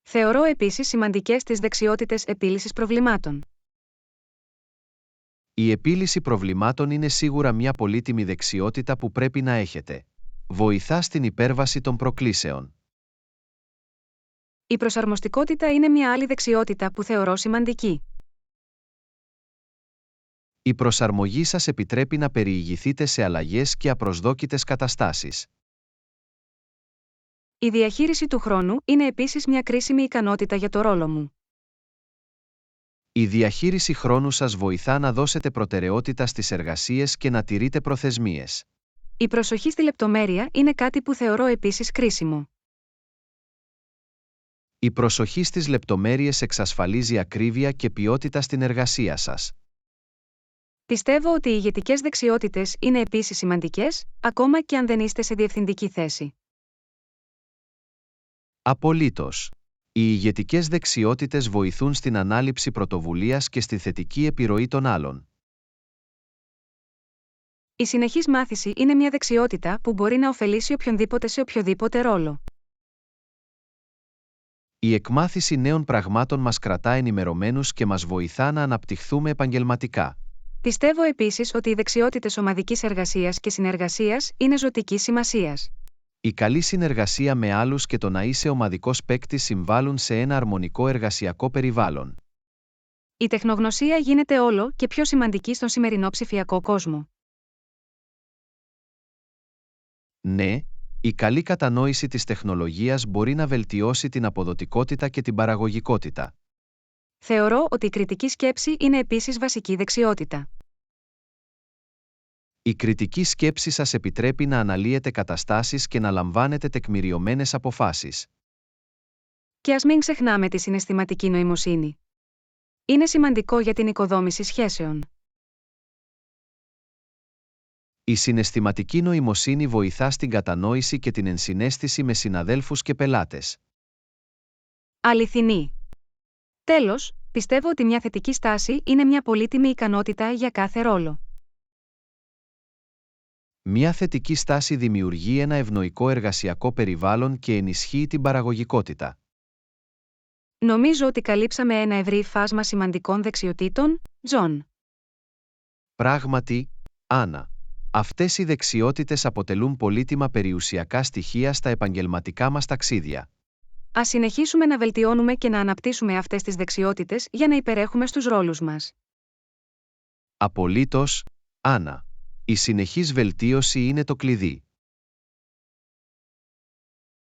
Θεωρώ επίσης σημαντικές τις δεξιότητες επίλυσης προβλημάτων. Η επίλυση προβλημάτων είναι σίγουρα μια πολύτιμη δεξιότητα που πρέπει να έχετε. Βοηθά στην υπέρβαση των προκλήσεων. Η προσαρμοστικότητα είναι μια άλλη δεξιότητα που θεωρώ σημαντική. Η προσαρμογή σας επιτρέπει να περιηγηθείτε σε αλλαγές και απροσδόκητες καταστάσεις. Η διαχείριση του χρόνου είναι επίσης μια κρίσιμη ικανότητα για το ρόλο μου. Η διαχείριση χρόνου σας βοηθά να δώσετε προτεραιότητα στις εργασίες και να τηρείτε προθεσμίες. Η προσοχή στη λεπτομέρεια είναι κάτι που θεωρώ επίσης κρίσιμο. Η προσοχή στις λεπτομέρειες εξασφαλίζει ακρίβεια και ποιότητα στην εργασία σας. Πιστεύω ότι οι ηγετικές δεξιότητες είναι επίσης σημαντικές, ακόμα και αν δεν είστε σε διευθυντική θέση. Απολύτως. Οι ηγετικές δεξιότητες βοηθούν στην ανάληψη πρωτοβουλίας και στη θετική επιρροή των άλλων. Η συνεχής μάθηση είναι μια δεξιότητα που μπορεί να ωφελήσει οποιονδήποτε σε οποιοδήποτε ρόλο. Η εκμάθηση νέων πραγμάτων μας κρατά ενημερωμένους και μας βοηθά να αναπτυχθούμε επαγγελματικά. Πιστεύω επίσης ότι οι δεξιότητες ομαδικής εργασίας και συνεργασίας είναι ζωτικής σημασίας. Η καλή συνεργασία με άλλους και το να είσαι ομαδικός παίκτης συμβάλλουν σε ένα αρμονικό εργασιακό περιβάλλον. Η τεχνογνωσία γίνεται όλο και πιο σημαντική στον σημερινό ψηφιακό κόσμο. Ναι, η καλή κατανόηση της τεχνολογίας μπορεί να βελτιώσει την αποδοτικότητα και την παραγωγικότητα. Θεωρώ ότι η κριτική σκέψη είναι επίσης βασική δεξιότητα. Η κριτική σκέψη σας επιτρέπει να αναλύετε καταστάσεις και να λαμβάνετε τεκμηριωμένες αποφάσεις. Και ας μην ξεχνάμε τη συναισθηματική νοημοσύνη. Είναι σημαντικό για την οικοδόμηση σχέσεων. Η συναισθηματική νοημοσύνη βοηθά στην κατανόηση και την ενσυναίσθηση με συναδέλφους και πελάτες. Αληθινή. Τέλος, πιστεύω ότι μια θετική στάση είναι μια πολύτιμη ικανότητα για κάθε ρόλο. Μια θετική στάση δημιουργεί ένα ευνοϊκό εργασιακό περιβάλλον και ενισχύει την παραγωγικότητα. Νομίζω ότι καλύψαμε ένα ευρύ φάσμα σημαντικών δεξιοτήτων, Τζον. Πράγματι, Άννα. Αυτές οι δεξιότητες αποτελούν πολύτιμα περιουσιακά στοιχεία στα επαγγελματικά μας ταξίδια. Ας συνεχίσουμε να βελτιώνουμε και να αναπτύσσουμε αυτές τις δεξιότητες για να υπερέχουμε στους ρόλους μας. Απολύτως, Άννα. Η συνεχής βελτίωση είναι το κλειδί.